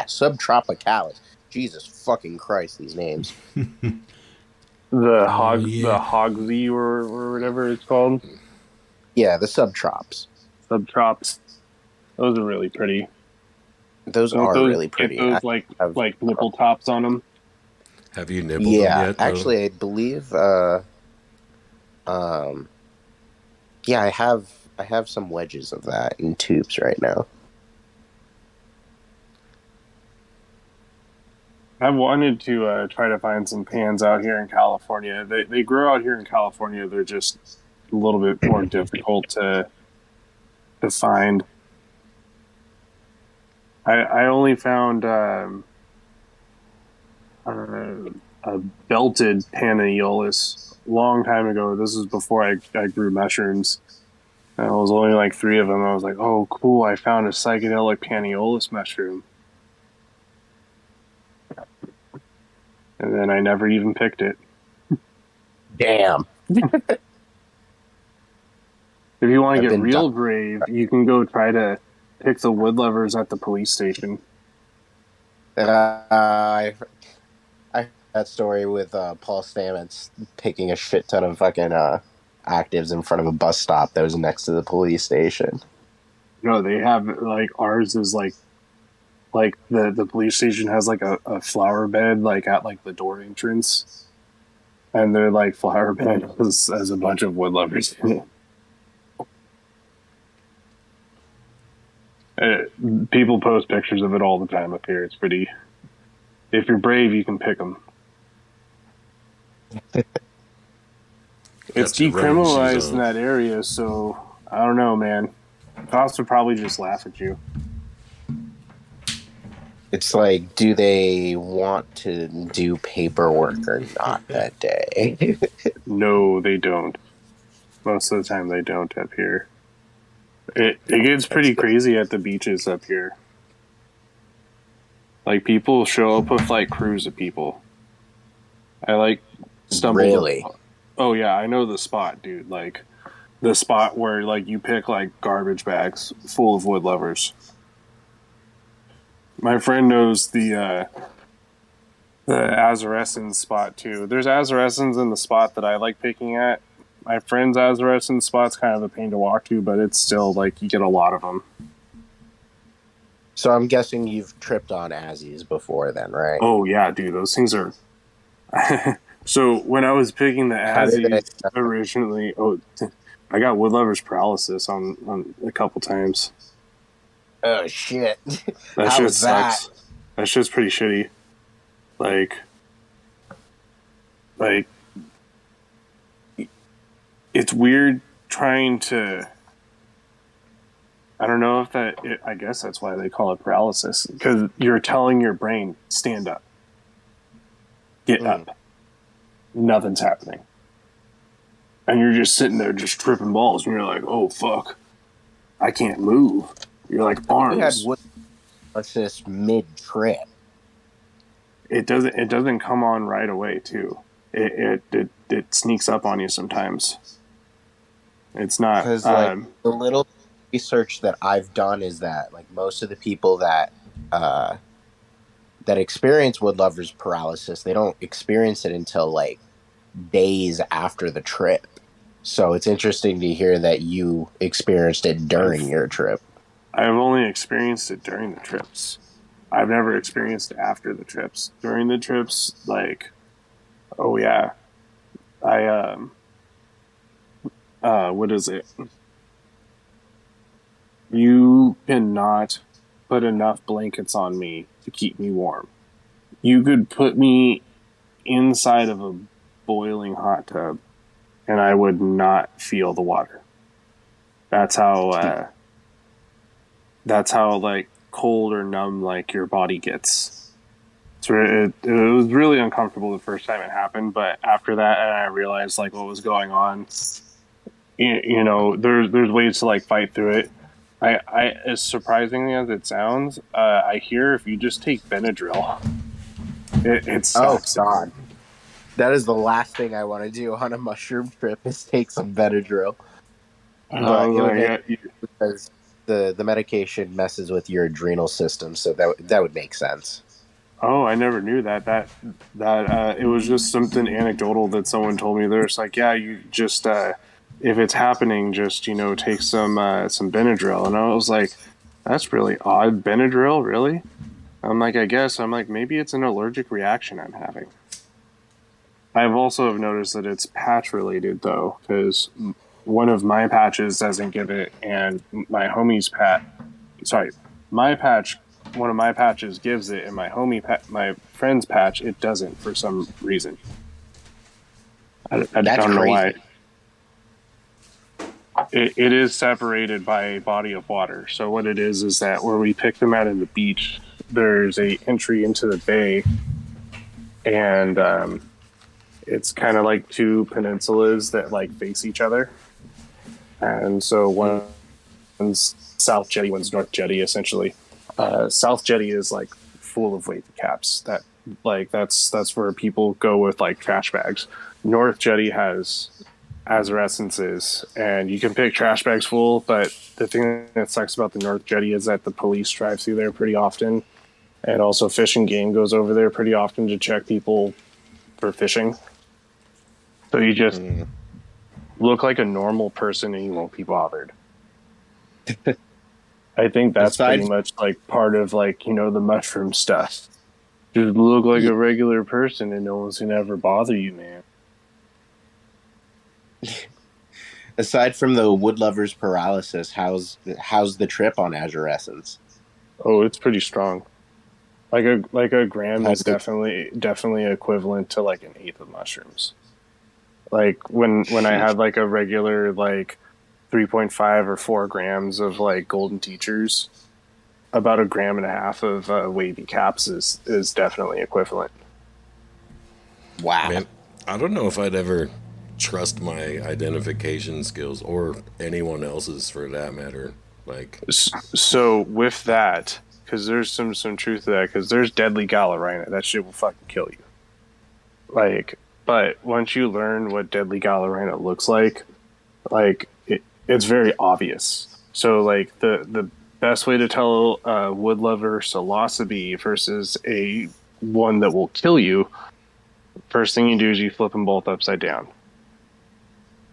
Subtropicalis. Jesus fucking Christ, these names. The yeah. Hogsy or whatever it's called. Yeah, the subtrops. Subtrops. Those are really pretty. Those are really pretty. Get those like nipple tops on them. Have you nibbled them yet? Though? Actually, I believe. Yeah, I have some wedges of that in tubes right now. I've wanted to try to find some pans out here in California. They grow out here in California. They're just a little bit more difficult to find. I only found a belted Panaeolus a long time ago. This was before I grew mushrooms. And it was only like 3 of them. I was like, oh, cool, I found a psychedelic Panaeolus mushroom. And then I never even picked it. Damn. If you want to get real brave, you can go try to pick the wood lovers at the police station. I heard that story with Paul Stamets picking a shit ton of fucking actives in front of a bus stop that was next to the police station. No, they have, like, ours is like the police station has like a flower bed like at like the door entrance, and their like flower bed has a bunch of wood lovers in it. People post pictures of it all the time up here. It's pretty. If you're brave, you can pick them. It's decriminalized in that area, so I don't know, man. Cops would probably just laugh at you. It's like, do they want to do paperwork or not that day? No, they don't. Most of the time, they don't up here. It gets pretty crazy at the beaches up here. Like, people show up with, like, crews of people. I, like, stumbled... Really? Oh, yeah, I know the spot, dude. Like, the spot where, like, you pick, like, garbage bags full of wood lovers. My friend knows the azarescens spot, too. There's azarescens in the spot that I like picking at. My friend's azarescen spot's kind of a pain to walk to, but it's still, like, you get a lot of them. So I'm guessing you've tripped on Azzies before then, right? Oh, yeah, dude, those things are... So, when I was picking the Azzies originally... Oh, I got wood lovers paralysis on a couple times. Oh, shit. That shit sucks. That shit's pretty shitty. Like, it's weird trying to... I don't know if I guess that's why they call it paralysis. Because you're telling your brain, stand up. Get up. Nothing's happening. And you're just sitting there just tripping balls. And you're like, oh, fuck. I can't move. You're like, arms. You had wood paralysis mid-trip. It doesn't come on right away, too. It sneaks up on you sometimes. It's not... Because, like, the little research that I've done is that, like, most of the people that experience wood lovers paralysis, they don't experience it until, like, days after the trip. So it's interesting to hear that you experienced it during your trip. I've only experienced it during the trips. I've never experienced it after the trips. During the trips, like, oh yeah, what is it? You cannot put enough blankets on me to keep me warm. You could put me inside of a boiling hot tub and I would not feel the water. That's how like cold or numb like your body gets. it was really uncomfortable the first time it happened, but after that, and I realized like what was going on. You know, there's ways to like fight through it. I as surprisingly as it sounds, I hear if you just take Benadryl, it stops. Oh God, that is the last thing I want to do on a mushroom trip is take some Benadryl. But it would make, because the medication messes with your adrenal system, so that would make sense. Oh, I never knew that. It was just something anecdotal that someone told me. They're just like, yeah, you just if it's happening, just take some Benadryl. And I was like, that's really odd. Benadryl, really? I'm like, I guess. I'm like, maybe it's an allergic reaction I'm having. I've also noticed that it's patch related though, because one of my patches doesn't give it, and my homie's one of my patches gives it, and my friend's patch, it doesn't for some reason. I don't know why. It is separated by a body of water. So what it is that where we pick them out in the beach, there's a entry into the bay, and it's kind of like two peninsulas that like face each other. And so one's South Jetty, one's North Jetty, essentially. South Jetty is like full of wavy caps. That's where people go with like trash bags. North Jetty has azurescences, and you can pick trash bags full, but the thing that sucks about the North Jetty is that the police drive through there pretty often, and also Fish and Game goes over there pretty often to check people for fishing. So you just look like a normal person and you won't be bothered. I think that's pretty much like part of like, the mushroom stuff. Just look like a regular person and no one's gonna ever bother you, man. Aside from the wood lover's paralysis, how's the trip on azurescence? Oh, it's pretty strong. Like a gram is definitely equivalent to like an eighth of mushrooms. Like when I had like a regular like 3.5 or 4 grams of like golden teachers, about 1.5 grams of wavy caps is definitely equivalent. Wow. Man, I don't know if I'd ever trust my identification skills or anyone else's for that matter. Like, so with that, because there's some truth to that, because there's deadly Gallerina, that shit will fucking kill you. Like, but once you learn what deadly Gallerina looks like it's very obvious. So like the best way to tell a wood lover psilocybe versus a one that will kill you, first thing you do is you flip them both upside down.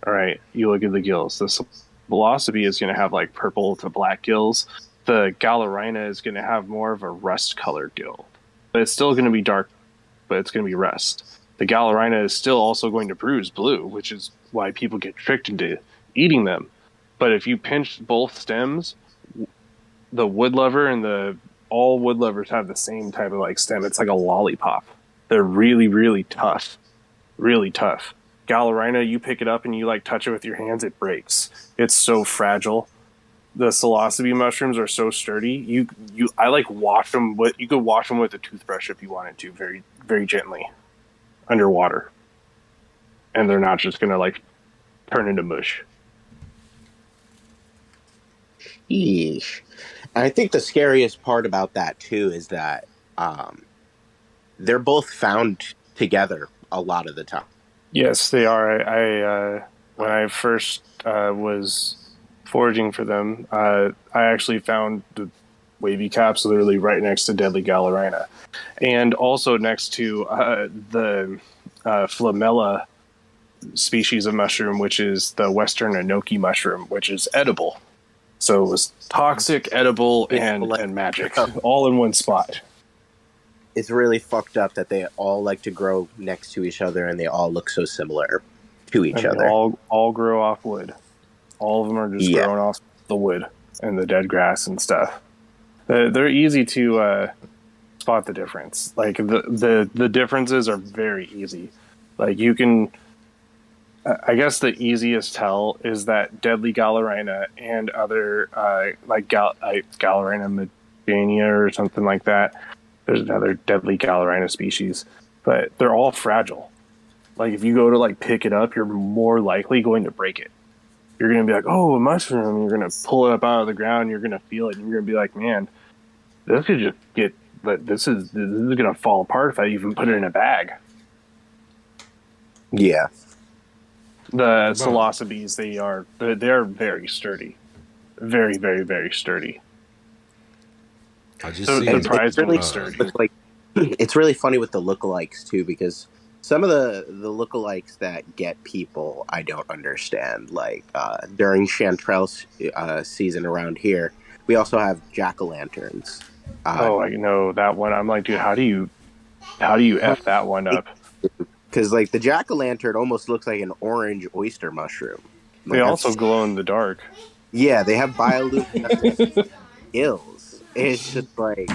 All right, you look at the gills. The psilocybe is going to have like purple to black gills. The Gallerina is going to have more of a rust-colored gill. But it's still going to be dark, but it's going to be rust. The Gallerina is still also going to bruise blue, which is why people get tricked into eating them. But if you pinch both stems, the wood lover and all wood lovers have the same type of like stem. It's like a lollipop. They're really, really tough. Really tough. Gallerina, you pick it up and you like touch it with your hands, it breaks. It's so fragile. The psilocybe mushrooms are so sturdy. I like wash them with. You could wash them with a toothbrush if you wanted to, very, very gently, underwater, and they're not just gonna like turn into mush. Yeesh. I think the scariest part about that too is that they're both found together a lot of the time. Yes, they are. I when I first was foraging for them, I actually found the wavy caps literally right next to deadly Gallerina, and also next to the Flamella species of mushroom, which is the Western Enoki mushroom, which is edible. So it was toxic, edible, and magic, all in one spot. It's really fucked up that they all like to grow next to each other and they all look so similar to each other. All grow off wood. All of them are just growing off the wood and the dead grass and stuff. They're easy to spot the difference. Like the differences are very easy. Like you can. I guess the easiest tell is that deadly Gallerina and other like Gallerina medania or something like that. There's another deadly Galerina species, but they're all fragile. Like if you go to like pick it up, you're more likely going to break it. You're going to be like, oh, a mushroom. You're going to pull it up out of the ground. You're going to feel it. And you're going to be like, man, this could just get, but this is going to fall apart if I even put it in a bag. Yeah. The psilocybes, they're very sturdy. Very, very, very sturdy. I just So see surprisingly sturdy. It's really funny with the lookalikes too, because some of the lookalikes that get people I don't understand. Like during Chanterelle's season around here, we also have jack-o'-lanterns. I know that one. I'm like, dude, how do you F that one up? Because like the jack-o'-lantern almost looks like an orange oyster mushroom. Like, They also glow in the dark. Yeah, they have bioluminescent gills. It's just like,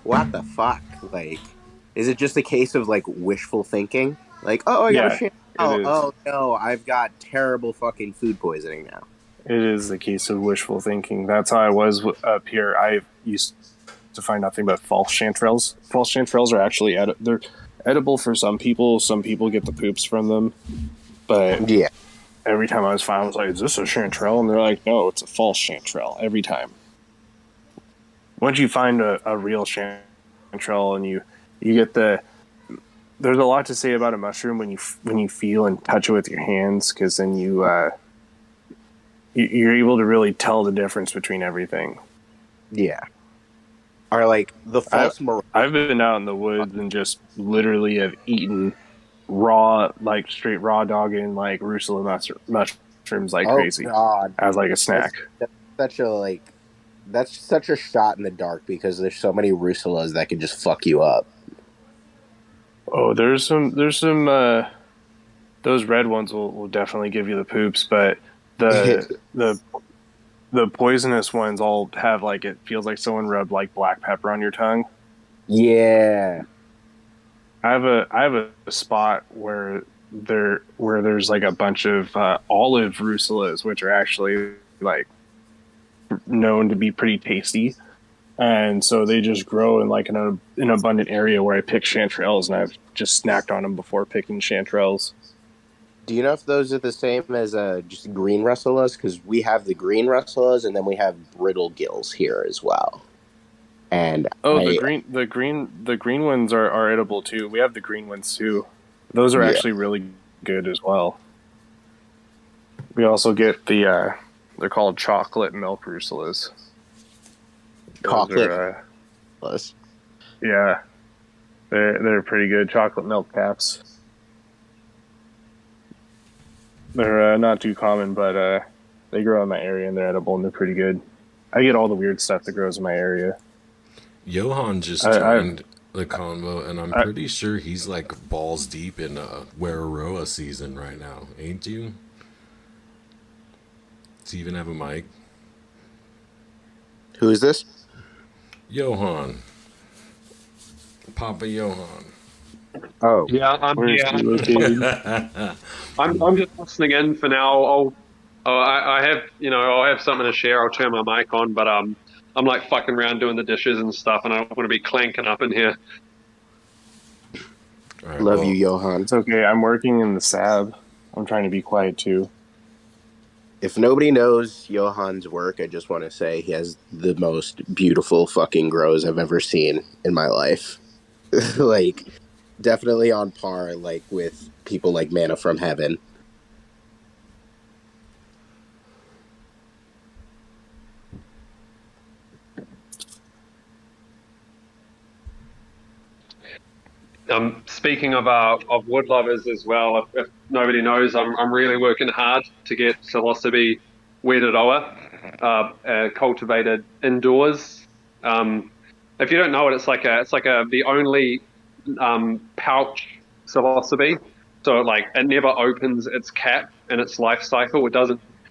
what the fuck? Like, is it just a case of like wishful thinking? Like, oh, I got a shit. Oh no, I've got terrible fucking food poisoning now. It is the case of wishful thinking. That's how I was up here. I used to find nothing but false chanterelles. False chanterelles are actually they're edible for some people. Some people get the poops from them. But Yeah. every time I was fine, I was like, is this a chanterelle? And they're like, no, it's a false chanterelle every time. Once you find a real chanterelle and you get there's a lot to say about a mushroom when you feel and touch it with your hands, because then you're able to really tell the difference between everything. Yeah. Are like the false I've been out in the woods and just literally have eaten raw, like straight raw dogging, like Rusula mushrooms like crazy. God. As like a snack. That's such a shot in the dark, because there's so many Rusulas that can just fuck you up. Oh, there's some those red ones will definitely give you the poops, but the poisonous ones all have like, it feels like someone rubbed like black pepper on your tongue. Yeah. I have a spot where there's like a bunch of olive Rusulas, which are actually like known to be pretty tasty, and so they just grow in like an abundant area where I pick chanterelles, and I've just snacked on them before picking chanterelles. Do you know if those are the same as just green Russulas? Because we have the green Russulas, and then we have brittle gills here as well. And the green ones are edible too. We have the green ones too. Those are actually really good as well. We also get the they're called chocolate milk Rusulas. Chocolate. Yeah, they're pretty good. Chocolate milk caps. They're not too common, but they grow in my area and they're edible and they're pretty good. I get all the weird stuff that grows in my area. Johan just joined the convo, and I'm pretty sure he's like balls deep in Wararoa season right now, ain't you? Does he even have a mic? Who is this? Johan. Papa Johan. Oh. Yeah, I'm here. I'm just listening in for now. I have something to share. I'll turn my mic on, but I'm like fucking around doing the dishes and stuff, and I don't want to be clanking up in here. Right, Love you, Johan. It's okay. I'm working in the SAB. I'm trying to be quiet too. If nobody knows Johan's work, I just want to say he has the most beautiful fucking grows I've ever seen in my life. Like, definitely on par, like, with people like Manna from Heaven. Speaking of wood lovers as well, if nobody knows, I'm really working hard to get psilocybe weirderoa cultivated indoors. If you don't know it, it's like the only pouch psilocybe. So it never opens its cap in its life cycle.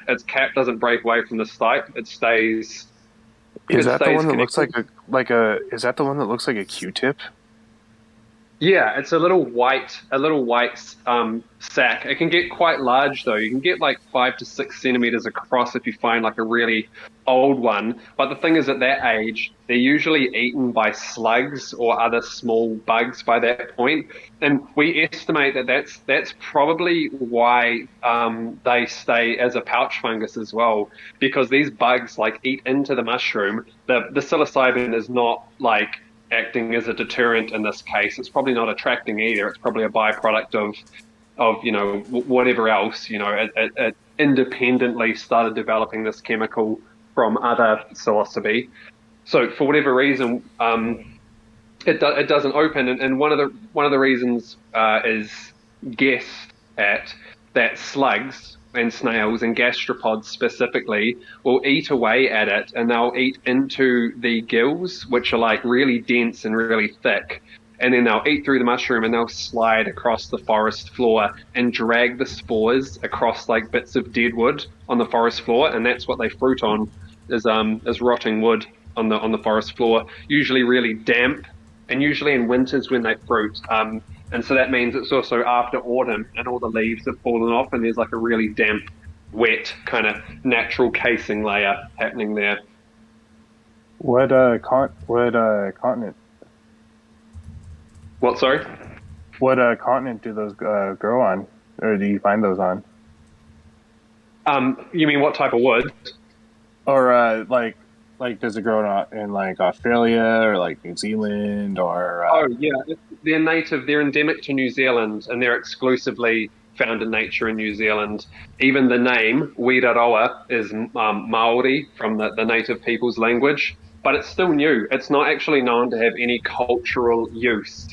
Its cap doesn't break away from the stipe. It stays. Is that the one that connected. looks like a? Is that the one that looks like a Q-tip? Yeah, it's a little white sac. It can get quite large though. You can get like 5 to 6 centimeters across if you find like a really old one. But the thing is, at that age, they're usually eaten by slugs or other small bugs by that point. And we estimate that that's probably why they stay as a pouch fungus as well, because these bugs like eat into the mushroom. The psilocybin is not like acting as a deterrent in this case. It's probably not attracting either. It's probably a byproduct of whatever else. It independently started developing this chemical from other psilocybe. So for whatever reason, it doesn't open, and one of the reasons is guessed at that slugs and snails and gastropods specifically will eat away at it, and they'll eat into the gills, which are like really dense and really thick, and then they'll eat through the mushroom and they'll slide across the forest floor and drag the spores across like bits of dead wood on the forest floor, and that's what they fruit on is rotting wood on the forest floor, usually really damp, and usually in winters when they fruit. And so that means it's also after autumn and all the leaves have fallen off and there's like a really damp, wet kind of natural casing layer happening there. What continent? What, sorry? What continent do those grow on, or do you find those on? You mean what type of wood? Or like does it grow in like Australia or like New Zealand or? Oh yeah, they're native. They're endemic to New Zealand, and they're exclusively found in nature in New Zealand. Even the name Wiraroa is Maori from the native people's language, but it's still new. It's not actually known to have any cultural use.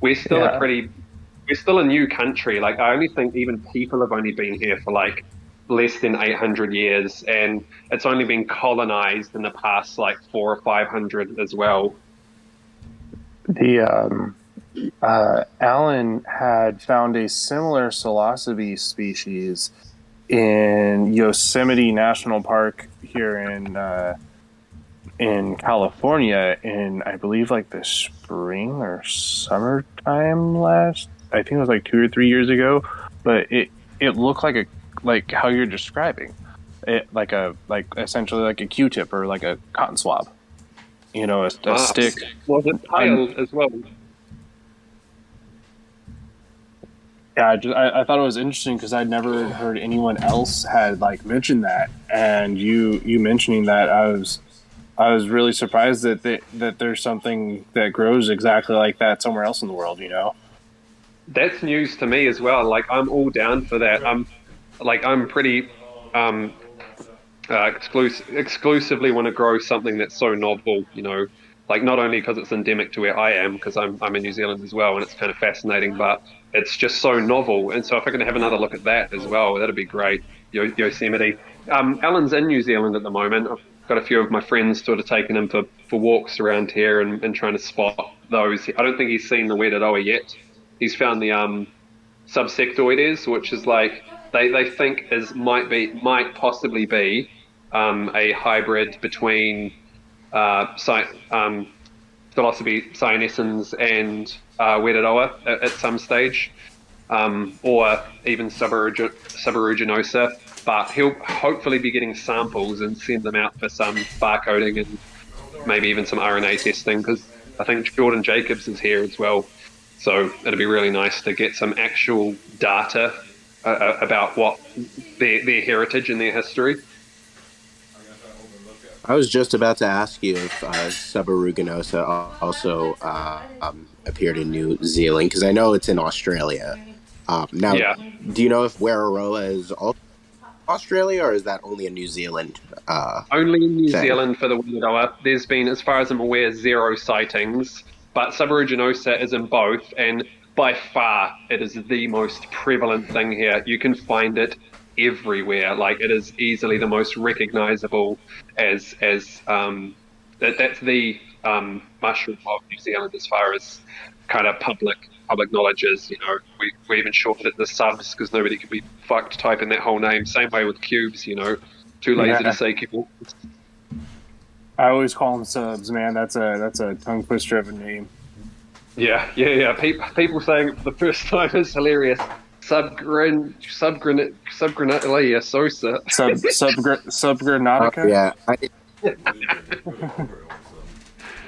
We're still we're still a new country. Like I only think even people have only been here for like less than 800 years, and it's only been colonized in the past like 400 or 500 as well. The Alan had found a similar psilocybe species in Yosemite National Park here in California in, I believe, like the spring or summertime I think it was like 2 or 3 years ago, but it looked like how you're describing it, like essentially like a Q-tip or like a cotton swab, a stick. Was it pale as well? Yeah, I thought it was interesting because I'd never heard anyone else had like mentioned that, and you mentioning that, I was really surprised that there's something that grows exactly like that somewhere else in the world. That's news to me as well. Like I'm all down for that. I'm pretty exclusively want to grow something that's so novel. Like not only because it's endemic to where I am, because I'm in New Zealand as well, and it's kind of fascinating, but it's just so novel. And so if I can have another look at that as well, that'd be great. Yosemite. Alan's in New Zealand at the moment. I've got a few of my friends sort of taking him for walks around here and trying to spot those. I don't think he's seen the Wiraroa yet. He's found the subsectoides, which is like they think might possibly be a hybrid between psilocybe cyanescens and Wiraroa at some stage, or even subaruginosa. But he'll hopefully be getting samples and send them out for some barcoding and maybe even some RNA testing, because I think Jordan Jacobs is here as well. So it'd be really nice to get some actual data about what their heritage and their history. I was just about to ask you if subaruginosa also appeared in New Zealand, because I know it's in Australia. Now, Yeah. Do you know if Wiraroa is also Australia, or is that only a New Zealand? Only in New thing? Zealand for the Wiraroa. There's been, as far as I'm aware, 0 sightings, but subaruginosa is in both, and by far it is the most prevalent thing here. You can find it everywhere. Like it is easily the most recognizable as that's the mushroom of New Zealand as far as kind of public knowledge is. We even shortened it the subs because nobody could be fucked typing that whole name. Same way with cubes, too lazy to say cube. I always call them subs, man. That's a tongue twister of a name. Yeah. People saying it for the first time is hilarious. Subgranalia Sosa. Subgranautica. Oh, yeah,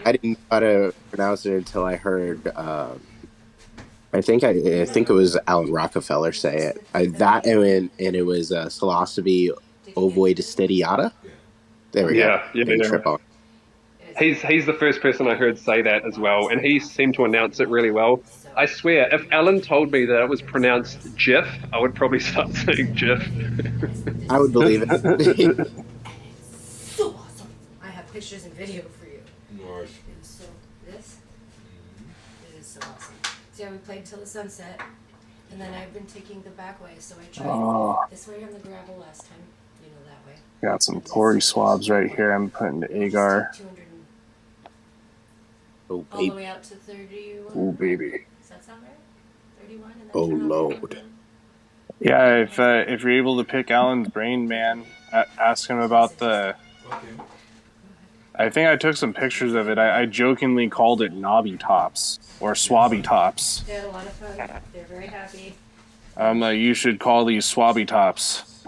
I didn't know how to pronounce it until I heard. I think it was Alan Rockefeller say it. That and it was psilocybe ovoidistidiata. There we go. Didn't trip on. He's the first person I heard say that as well, and he seemed to announce it really well. I swear, if Alan told me that it was pronounced Jiff, I would probably start saying Jiff. I would believe it. So awesome. I have pictures and video for you. Nice. It is so this. It is so awesome. See how we played till the sunset, and then I've been taking the back way, so I tried this way on the gravel last time. You know that way. Got some pori swabs right here. I'm putting to agar. 200 Oh, all the way out to 31. Oh, baby. Does that sound right? 31 and then Oh, turn on Lord. Yeah, if you're able to pick Alan's brain, man, ask him about the. I think I took some pictures of it. I jokingly called it knobby tops or swabby tops. They had a lot of fun. They're very happy. You should call these swabby tops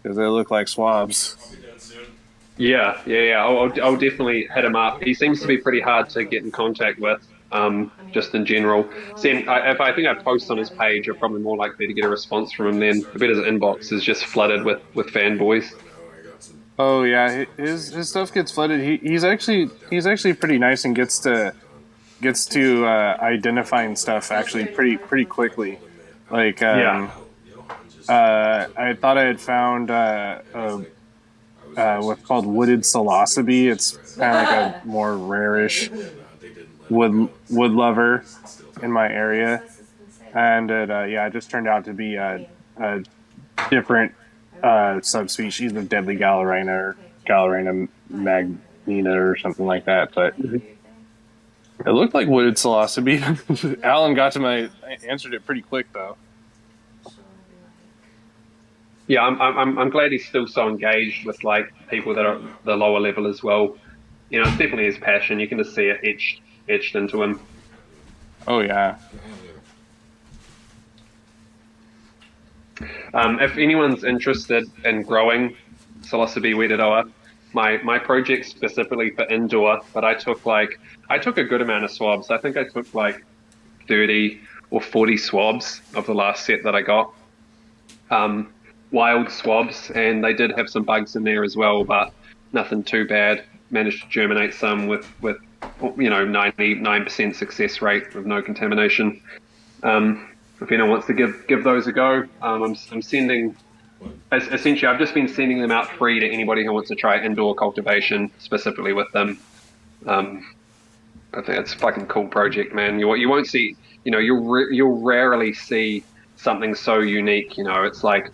because they look like swabs. Yeah. I'll definitely hit him up. He seems to be pretty hard to get in contact with, just in general. If I think I post on his page, you're probably more likely to get a response from him then. I bet his inbox is just flooded with fanboys. Oh yeah, his stuff gets flooded. He's actually pretty nice and gets to identifying stuff actually pretty quickly. Like I thought I had found what's called wooded psilocybe. It's kind of like a more rarish wood lover in my area, and it just turned out to be a different subspecies of deadly Gallerina or Gallerina magnina or something like that. But it looked like wooded psilocybe. Alan answered it pretty quick though. Yeah, I'm glad he's still so engaged with like people that are the lower level as well. You know, it's definitely his passion. You can just see it etched into him. Oh yeah. If anyone's interested in growing psilocybe weirdoa, my project specifically for indoor, but I took a good amount of swabs. I think I took like 30 or 40 swabs of the last set that I got. Wild swabs, and they did have some bugs in there as well, but nothing too bad. Managed to germinate some with 99% success rate with no contamination. If anyone wants to give those a go, I'm sending. Essentially, I've just been sending them out free to anybody who wants to try indoor cultivation specifically with them. I think it's a fucking cool project, man. You won't see, you'll rarely see something so unique. It's like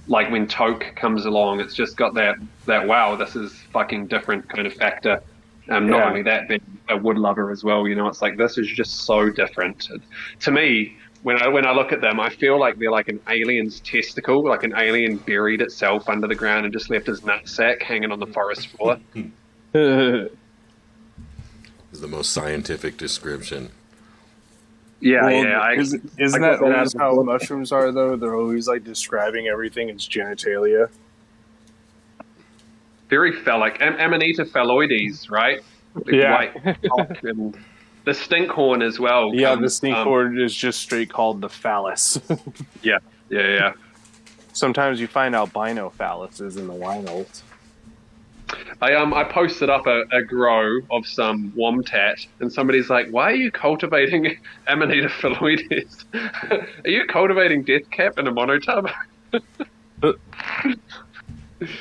when Toke comes along, it's just got that wow, this is fucking different kind of factor. Not only that, being a wood lover as well. It's like this is just so different. To me, when I look at them, I feel like they're like an alien's testicle, like an alien buried itself under the ground and just left his nutsack hanging on the forest floor. Is the most scientific description. Yeah. Isn't that always how mushrooms are, though? They're always like describing everything as genitalia. Very phallic. Amanita phalloides, right? Yeah. White and the stinkhorn as well. Yeah, the stinkhorn is just straight called the phallus. Yeah. Sometimes you find albino phalluses in the wild. I posted up a grow of some womtat, and somebody's like, "Why are you cultivating Amanita phalloides? Are you cultivating death cap in a monotub?"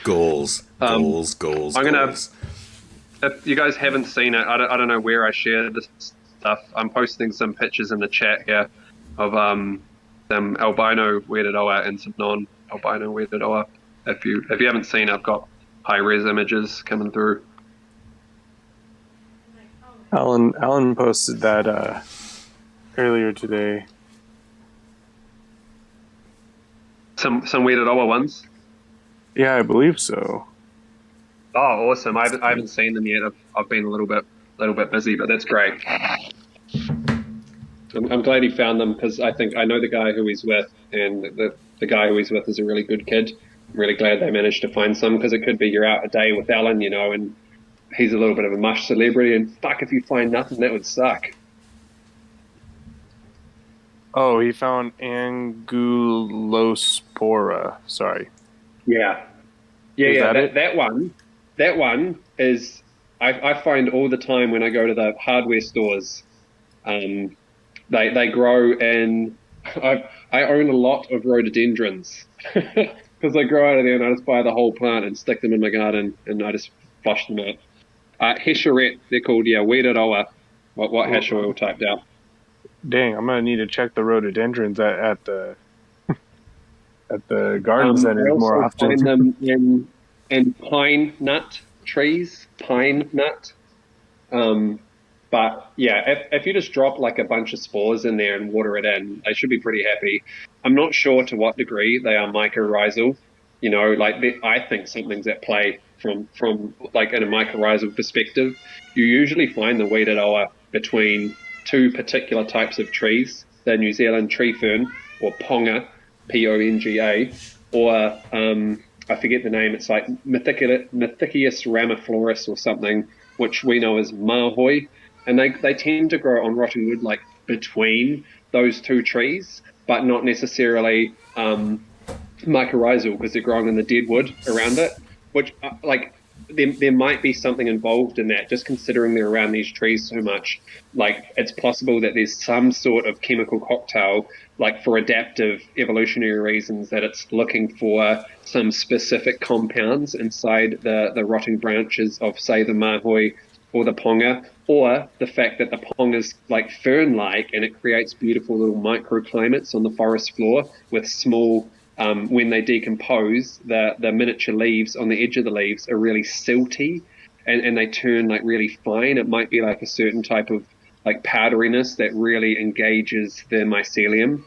Goals. I'm gonna. If you guys haven't seen it, I don't know where I shared this stuff. I'm posting some pictures in the chat here of some albino weirdoa and some non-albino weirdoa. If you haven't seen it, I've got high-res images coming through. Alan posted that earlier today. Some weirdoa ones. Yeah, I believe so. Oh, awesome! I haven't seen them yet. I've been a little bit busy, but that's great. I'm glad he found them because I think I know the guy who he's with, and the guy who he's with is a really good kid. I'm really glad they managed to find some because it could be you're out a day with Alan, and he's a little bit of a Mush celebrity, and fuck if you find nothing, that would suck. Oh, he found Angulospora. Sorry. Yeah. That one is I find all the time when I go to the hardware stores. They grow in. I own a lot of rhododendrons because they grow out of there, and I just buy the whole plant and stick them in my garden, and I just flush them out. Hescherette, they're called, weeded oa. What hash oil typed out. Dang, I'm gonna need to check the rhododendrons at the at the garden center more often. I also find them in pine nut trees, pine nut. But yeah, if you just drop like a bunch of spores in there and water it in, they should be pretty happy. I'm not sure to what degree they are mycorrhizal. I think something's at play from like in a mycorrhizal perspective. You usually find the weeded oa between two particular types of trees, the New Zealand tree fern, or ponga, Ponga, or I forget the name, it's like Mythicius ramiflorus or something, which we know as mahoi, and they tend to grow on rotting wood like between those two trees, but not necessarily mycorrhizal because they're growing in the dead wood around it, which there might be something involved in that, just considering they're around these trees so much. Like, it's possible that there's some sort of chemical cocktail, like for adaptive evolutionary reasons, that it's looking for some specific compounds inside the rotting branches of, say, the mahoi or the ponga, or the fact that the ponga's like fern-like and it creates beautiful little microclimates on the forest floor with small when they decompose, the miniature leaves on the edge of the leaves are really silty and they turn like really fine. It might be like a certain type of like powderiness that really engages the mycelium.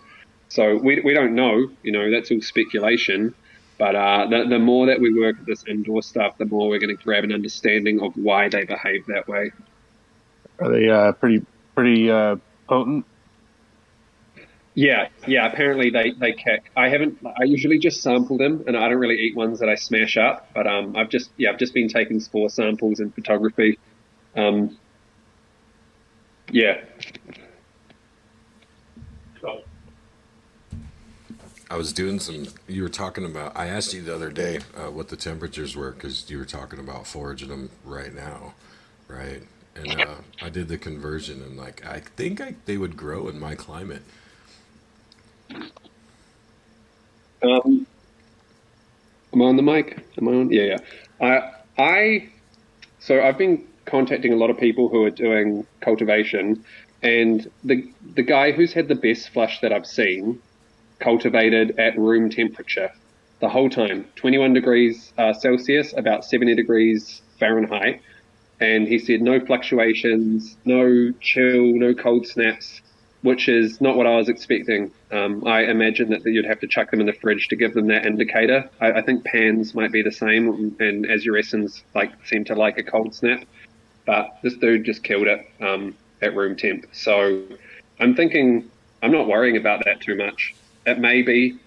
So we don't know, that's all speculation. But the more that we work at this indoor stuff, the more we're going to grab an understanding of why they behave that way. Are they pretty potent? Yeah. Apparently they kick. I usually just sample them, and I don't really eat ones that I smash up. But I've just been taking spore samples in photography. Yeah. I was doing you were talking about, I asked you the other day what the temperatures were because you were talking about foraging them right now, right? And I did the conversion, and like I think they would grow in my climate. Am I on the mic? Am I on? Yeah. So I've been contacting a lot of people who are doing cultivation, and the guy who's had the best flush that I've seen cultivated at room temperature the whole time, 21 degrees Celsius, about 70 degrees Fahrenheit. And he said no fluctuations, no chill, no cold snaps, which is not what I was expecting. I imagine that you'd have to chuck them in the fridge to give them that indicator. I think pans might be the same, and azurescens seem to like a cold snap. But this dude just killed it at room temp. So I'm thinking I'm not worrying about that too much. It may be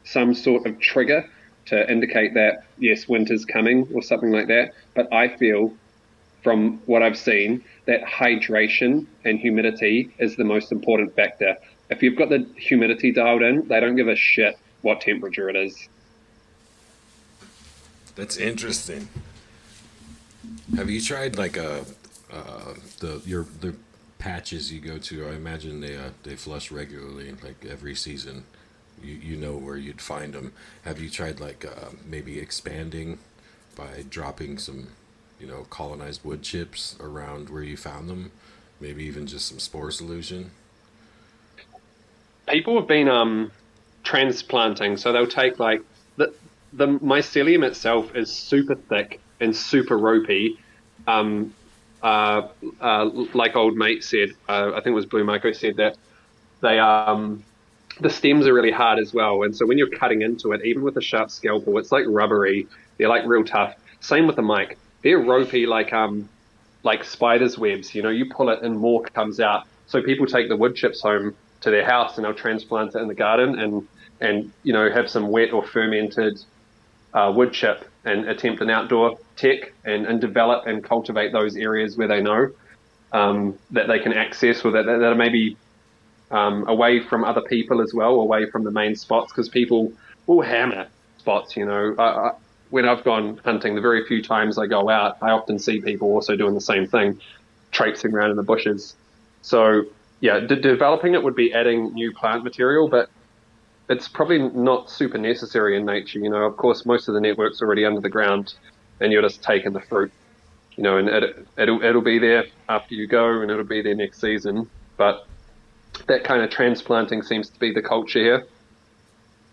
some sort of trigger to indicate that, yes, winter's coming or something like that. But I feel, from what I've seen, that hydration and humidity is the most important factor. If you've got the humidity dialed in, they don't give a shit what temperature it is. That's interesting. Have you tried the patches you go to? I imagine they flush regularly, like every season. You know where you'd find them. Have you tried maybe expanding by dropping some colonized wood chips around where you found them? Maybe even just some spore solution? People have been transplanting, so they'll take the mycelium itself is super thick and super ropey. Like old mate said, I think it was Blu Myco said that they the stems are really hard as well, and so when you're cutting into it, even with a sharp scalpel, it's like rubbery. They're like real tough. Same with the mic. They're ropey like spider's webs. You pull it and more comes out. So people take the wood chips home to their house and they'll transplant it in the garden and have some wet or fermented wood chip and attempt an outdoor tech and develop and cultivate those areas where they know that they can access, or that are maybe away from other people as well, away from the main spots, because people will hammer spots. When I've gone hunting, the very few times I go out, I often see people also doing the same thing, traipsing around in the bushes. So yeah, developing it would be adding new plant material, but it's probably not super necessary in nature. Of course, most of the network's already under the ground, and you're just taking the fruit. And it'll be there after you go, and it'll be there next season. But that kind of transplanting seems to be the culture here.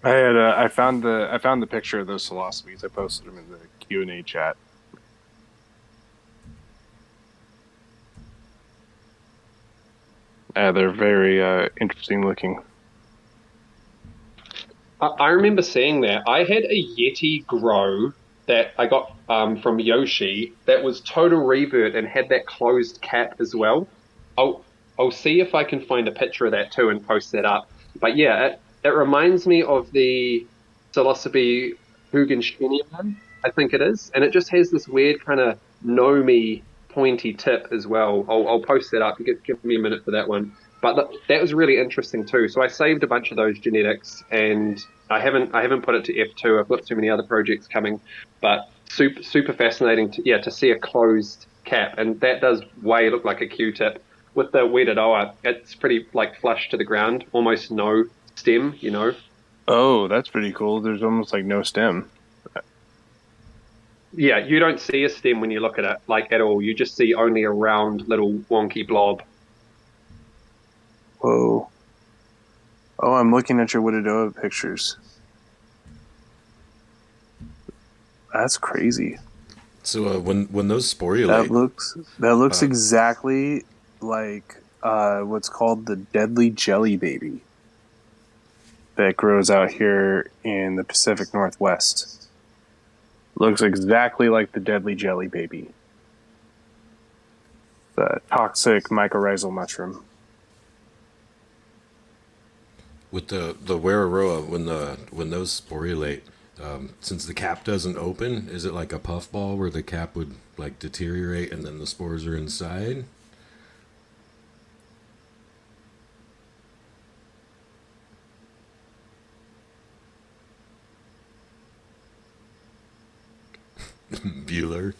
I found the picture of those philosophies. I posted them in the Q&A chat. They're very interesting looking. I remember seeing that. I had a Yeti grow that I got from Yoshi that was total revert and had that closed cap as well. I'll see if I can find a picture of that too and post that up. But yeah, it reminds me of the Psilocybe Hugenschenium, I think it is, and it just has this weird kind of gnomey pointy tip as well. I'll post that up. Give me a minute for that one. But that was really interesting too. So I saved a bunch of those genetics, and I haven't put it to F2. I've got too many other projects coming, but super fascinating to see a closed cap, and that does look like a Q-tip. With the Weirdoa, it's pretty flush to the ground, almost no stem. Oh, that's pretty cool. There's almost no stem. Yeah, you don't see a stem when you look at it at all. You just see only a round little wonky blob. Whoa. Oh, I'm looking at your Weirdoa pictures. That's crazy. So when those sporulate, that looks exactly like what's called the deadly jelly baby that grows out here in the Pacific Northwest. Looks exactly like the deadly jelly baby, the toxic mycorrhizal mushroom. with the Wararoa, when those sporulate, since the cap doesn't open, is it like a puffball where the cap would deteriorate and then the spores are inside? Bueller.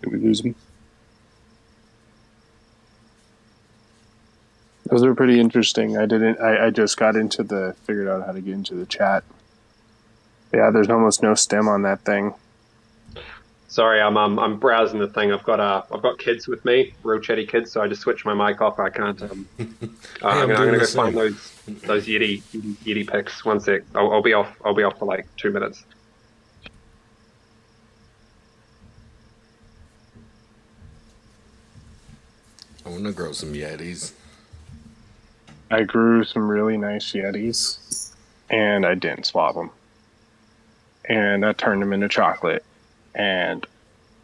Did we lose him? Those are pretty interesting. I just figured out how to get into the chat. Yeah, there's almost no stem on that thing. Sorry, I'm browsing the thing. I've got kids with me, real chatty kids, so I just switched my mic off. I can't. I'm gonna go find those Yeti pics. One sec. I'll be off for 2 minutes. I want to grow some Yetis. I grew some really nice Yetis, and I didn't swab them. And I turned them into chocolate, and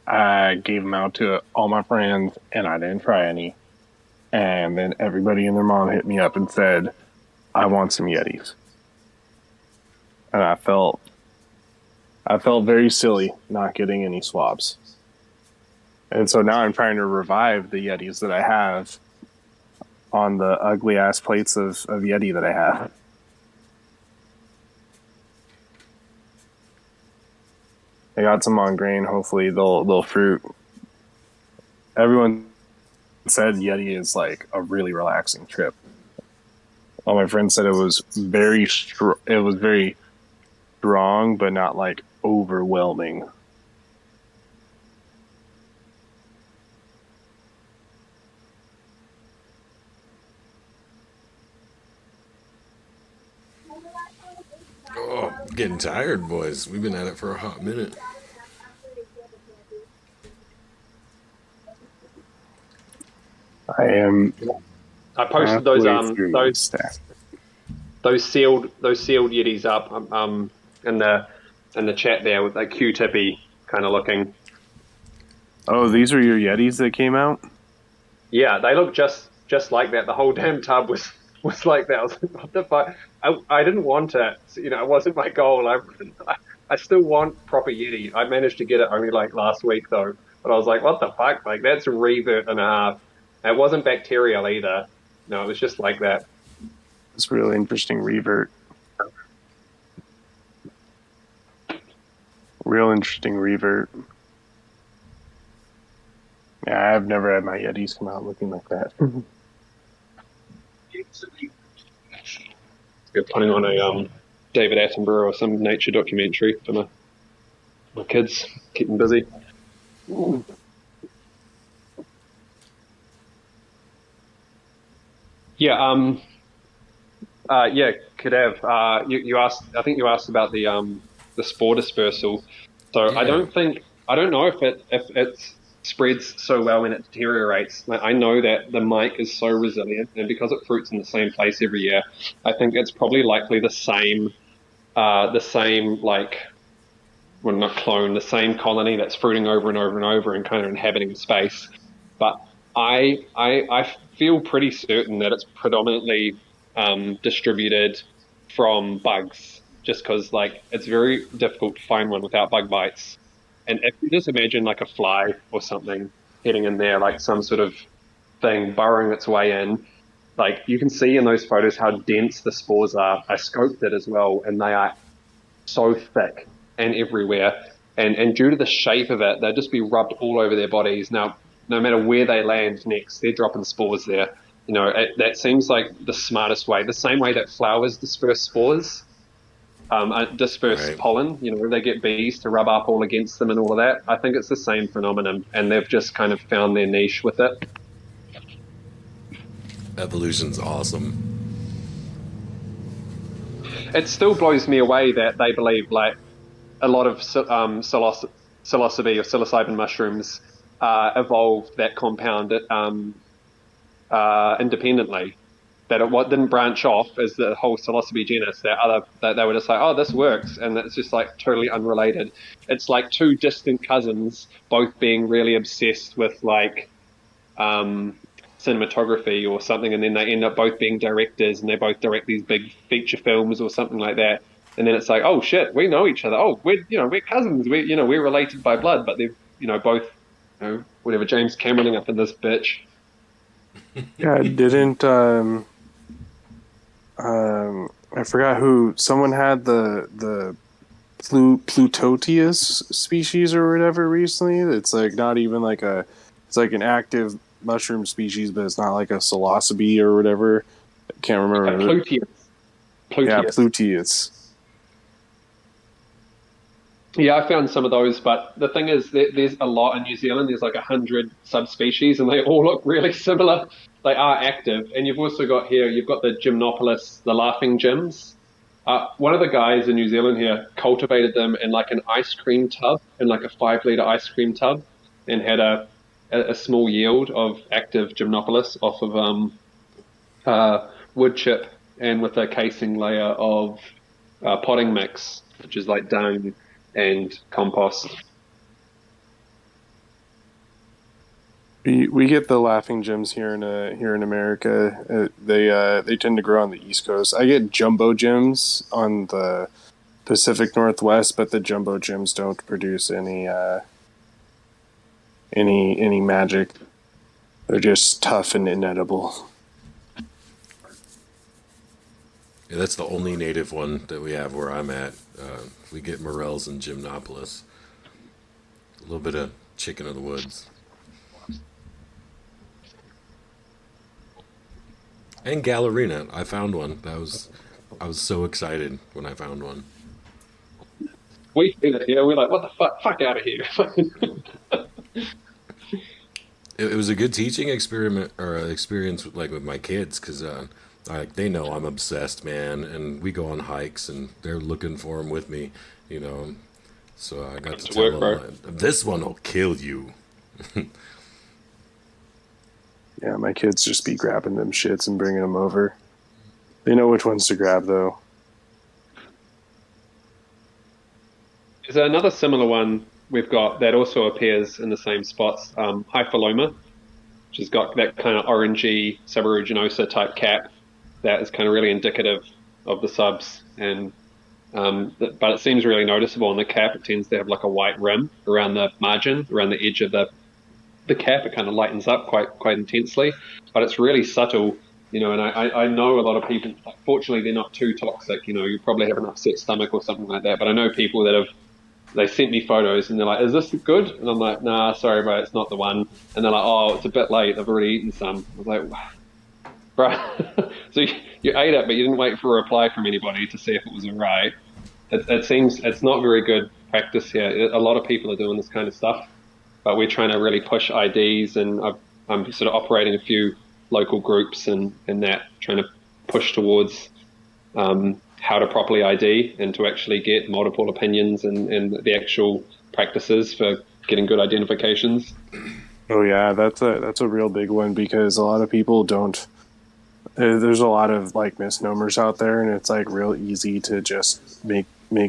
I gave them out to all my friends, and I didn't try any. And then everybody and their mom hit me up and said, I want some Yetis. And I felt very silly not getting any swabs. And so now I'm trying to revive the Yetis that I have on the ugly ass plates of Yeti that I have. I got some on grain. Hopefully they'll fruit. Everyone said Yeti is a really relaxing trip. All my friends said it was very strong, but not overwhelming. Oh, getting tired, boys. We've been at it for a hot minute. I posted those sealed Yetis up in the chat there with Q-tippy kind of looking. Oh, these are your Yetis that came out? Yeah, they look just like that. The whole damn tub was like that. I was like, what the fuck? I didn't want it. You know, it wasn't my goal. I still want proper Yeti. I managed to get it only like last week though. But I was like, what the fuck? Like that's a revert and a half. It wasn't bacterial either. No, it was just like that. It's really interesting revert. Real interesting revert. Yeah, I've never had my Yetis come out looking like that. We're putting on a David Attenborough or some nature documentary for my kids. Keep them busy. Yeah, yeah, Kadav, you asked. I think you asked about the spore dispersal. So Yeah. I don't know if it spreads so well when it deteriorates. Like, I know that the mic is so resilient, and because it fruits in the same place every year, I think it's probably likely the same like, well, not clone, the same colony that's fruiting over and over and over and kind of inhabiting space. But I feel pretty certain that it's predominantly distributed from bugs, just because like it's very difficult to find one without bug bites. And if you just imagine like a fly or something heading in there, like some sort of thing burrowing its way in, like you can see in those photos how dense the spores are. I scoped it as well, and they are so thick and everywhere. And due to the shape of it, they'll just be rubbed all over their bodies. Now, no matter where they land next, they're dropping spores there. You know, that seems like the smartest way. The same way that flowers disperse spores, disperse Right. pollen, you know, where they get bees to rub up all against them and all of that. I think it's the same phenomenon, and they've just kind of found their niche with it. Evolution's awesome. It still blows me away that they believe like a lot of psilocybe or psilocybin mushrooms evolved that compound independently. That it didn't branch off as the whole psilocybe genus. That they were just like, oh, this works, and it's just like totally unrelated. It's like two distant cousins, both being really obsessed with like cinematography or something, and then they end up both being directors, and they both direct these big feature films or something like that. And then it's like, oh shit, we know each other. Oh, we're cousins. We're related by blood, but they've both whatever, James Cameroning up in this bitch. Yeah, didn't I forgot who someone had the Plutotius species or whatever recently. It's like not even like it's like an active mushroom species, but it's not like a psilocybe or whatever. I can't remember. Pluteus. Yeah, Pluteus. Yeah, I found some of those, but the thing is, there's a lot in New Zealand. There's like 100 subspecies, and they all look really similar. They are active, and you've also got here, you've got the Gymnopolis, the laughing gyms. One of the guys in New Zealand here cultivated them in like an ice cream tub, in like a 5-liter ice cream tub, and had a small yield of active Gymnopolis off of wood chip, and with a casing layer of potting mix, which is like dung and compost. We get the laughing gems here in America. They tend to grow on the East Coast. I get jumbo gems on the Pacific Northwest, but the jumbo gems don't produce any magic. They're just tough and inedible. Yeah, that's the only native one that we have where I'm at. We get morels and Gymnopolis. A little bit of chicken of the woods. And Gallerina. I found one. I was so excited when I found one. We did it here. We're like, what the fuck? Fuck out of here. It was a good teaching experiment or experience with my kids because they know I'm obsessed, man, and we go on hikes and they're looking for them with me, you know. So I got to tell them, this one will kill you. Yeah, my kids just be grabbing them shits and bringing them over. They know which ones to grab, though. There's another similar one we've got that also appears in the same spots, Hyphaloma. which has got that kind of orangey subaruginosa type cap that is kind of really indicative of the subs. And but it seems really noticeable on the cap. It tends to have like a white rim around the margin, around the edge of the cap. It kind of lightens up quite intensely, but it's really subtle, you know. And I know a lot of people, fortunately they're not too toxic, you know. You probably have an upset stomach or something like that, but I know people that they sent me photos and they're like, is this good? And I'm like, nah, sorry bro, it's not the one. And they're like, oh, it's a bit late, I've already eaten some. I was like, bro, so you ate it but you didn't wait for a reply from anybody to see if it was alright. It seems it's not very good practice here. A lot of people are doing this kind of stuff, but we're trying to really push IDs, and I'm sort of operating a few local groups and that, trying to push towards how to properly ID and to actually get multiple opinions and the actual practices for getting good identifications. Oh yeah, that's a real big one, because a lot of people don't. There's a lot of like misnomers out there, and it's like real easy to just make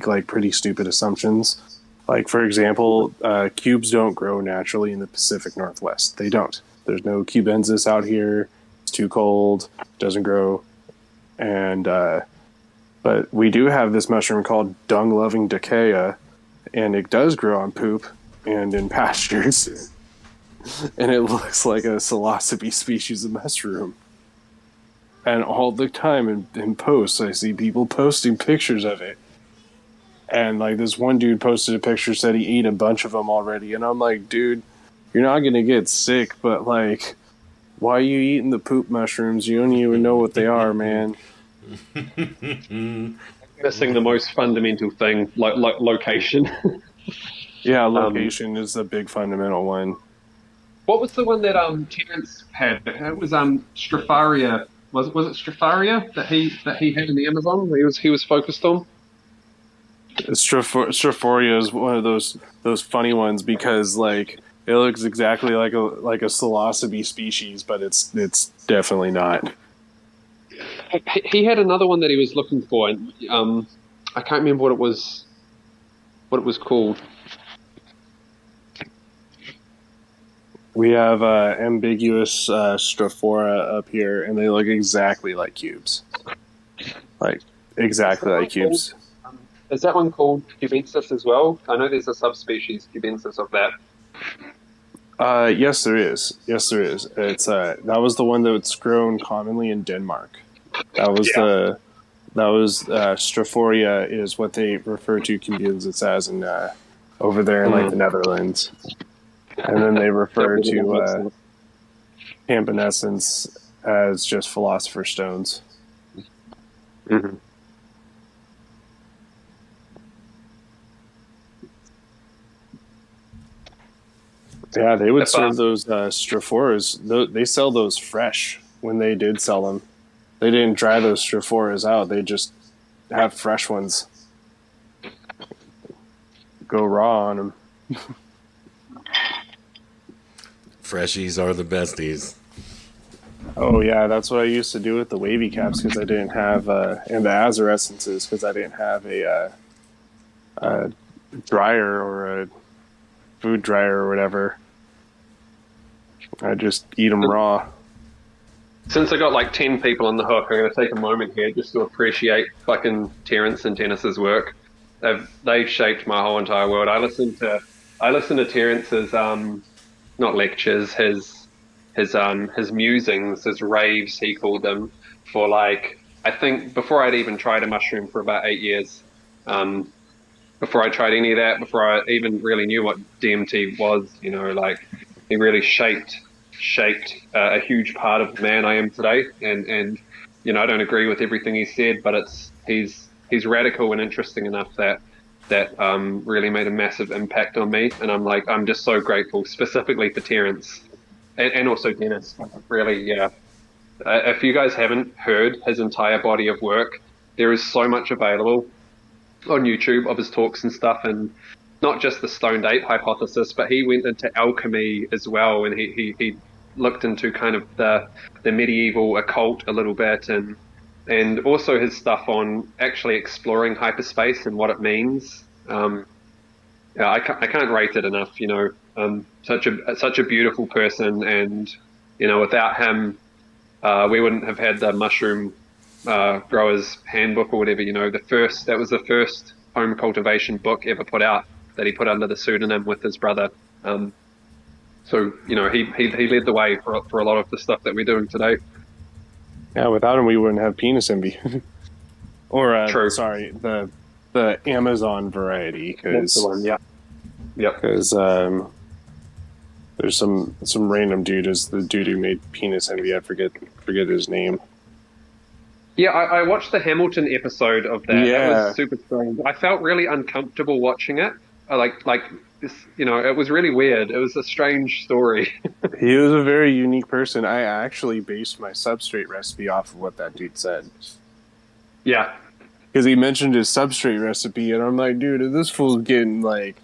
like pretty stupid assumptions. Like, for example, cubes don't grow naturally in the Pacific Northwest. They don't. There's no cubensis out here. It's too cold. Doesn't grow. And but we do have this mushroom called dung-loving Dicea, and it does grow on poop and in pastures. And it looks like a psilocybe species of mushroom. And all the time in posts, I see people posting pictures of it. And like this one dude posted a picture, said he ate a bunch of them already. And I'm like, dude, you're not going to get sick, but like, why are you eating the poop mushrooms? You don't even know what they are, man. Missing the most fundamental thing, like location. Yeah, location is a big fundamental one. What was the one that Terrence had? It was Stropharia. Was it Stropharia that he had in the Amazon? He was focused on. Stropharia is one of those funny ones, because like it looks exactly like a psilocybe species, but it's definitely not. He had another one that he was looking for, and I can't remember what it was called. We have ambiguous Strophora up here, and they look exactly like cubes. Like exactly like cubes. Is that one called cubensis as well? I know there's a subspecies cubensis of that. Yes, there is. Yes, there is. It's that was the one that's grown commonly in Denmark. That was Stropharia is what they refer to cubensis as in over there in like the Netherlands, and then they refer to Campinescens as just philosopher's stones. Mm-hmm. Yeah, they would serve those Strophoras. They sell those fresh when they did sell them. They didn't dry those Strophoras out. They just have fresh ones. Go raw on them. Freshies are the besties. Oh, yeah, that's what I used to do with the wavy caps, because I didn't have, and the azurescences, because I didn't have a dryer or a food dryer or whatever. I just eat them raw. Since I got like 10 people on the hook, I'm going to take a moment here just to appreciate fucking Terrence and Dennis's work. They've shaped my whole entire world. I listen to Terrence's not lectures, his musings, his raves, he called them, for like, I think before I'd even tried a mushroom for about 8 years. Before I tried any of that, before I even really knew what DMT was, you know, like he really shaped a huge part of the man I am today. And you know, I don't agree with everything he said, but he's radical and interesting enough that really made a massive impact on me. And I'm just so grateful, specifically for Terrence and also Dennis. Really, yeah. If you guys haven't heard his entire body of work, there is so much available on YouTube of his talks and stuff, and not just the stoned ape hypothesis, but he went into alchemy as well, and he looked into kind of the medieval occult a little bit, and also his stuff on actually exploring hyperspace and what it means. Yeah, I can't rate it enough, you know. Such a beautiful person, and Without him, we wouldn't have had the mushroom growers handbook or whatever. That was the first home cultivation book ever put out that he put under the pseudonym with his brother. So he led the way for a lot of the stuff that we're doing today. Yeah, without him, we wouldn't have penis envy. Or True. sorry, the Amazon variety, That's the one. Yeah. Yep. because there's some random dude is the dude who made penis envy. I forget his name. Yeah, I watched the Hamilton episode of that. Yeah. That was super strange. I felt really uncomfortable watching it. Like this, it was really weird. It was a strange story. He was a very unique person. I actually based my substrate recipe off of what that dude said. Yeah. Because he mentioned his substrate recipe, and I'm like, dude, this fool's getting like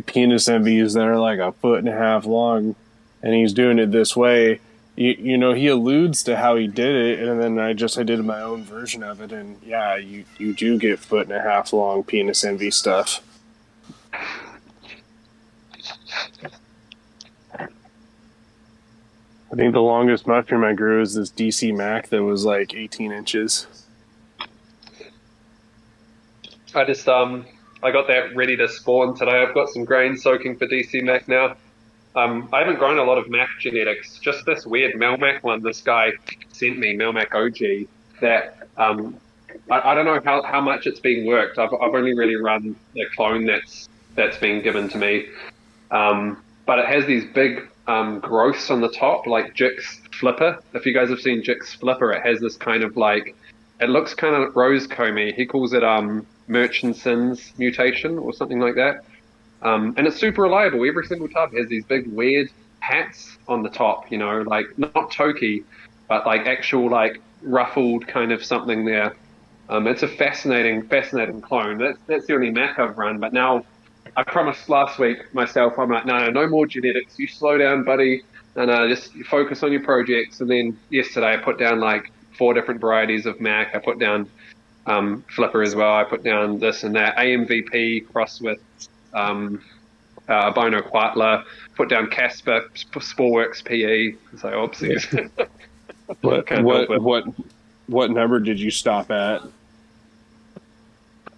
penis envies that are like 1.5 feet long, and he's doing it this way. He alludes to how he did it, and then I did my own version of it, and yeah, you do get 1.5 feet long penis envy stuff. I think the longest mushroom I grew is this DC Mac that was like 18 inches. I just I got that ready to spawn today. I've got some grain soaking for DC Mac now. I haven't grown a lot of Mac genetics. Just this weird Melmac one this guy sent me, Melmac OG, that I don't know how much it's been worked. I've only really run the clone that's been given to me. But it has these big growths on the top, like Jick's Flipper. If you guys have seen Jick's Flipper, it has this kind of it looks kind of rose-comey. He calls it Murchison's mutation or something like that. And it's super reliable. Every single tub has these big weird hats on the top, not tokey, but actual ruffled kind of something there. It's a fascinating clone. That's the only Mac I've run, but now I promised last week myself, I'm like, no more genetics. You slow down, buddy, and just focus on your projects. And then yesterday I put down 4 different varieties of Mac. I put down Flipper as well. I put down this and that. AMVP crossed with Bono Quatla. Put down Casper, Sporeworks PE. So oopsies. What number did you stop at?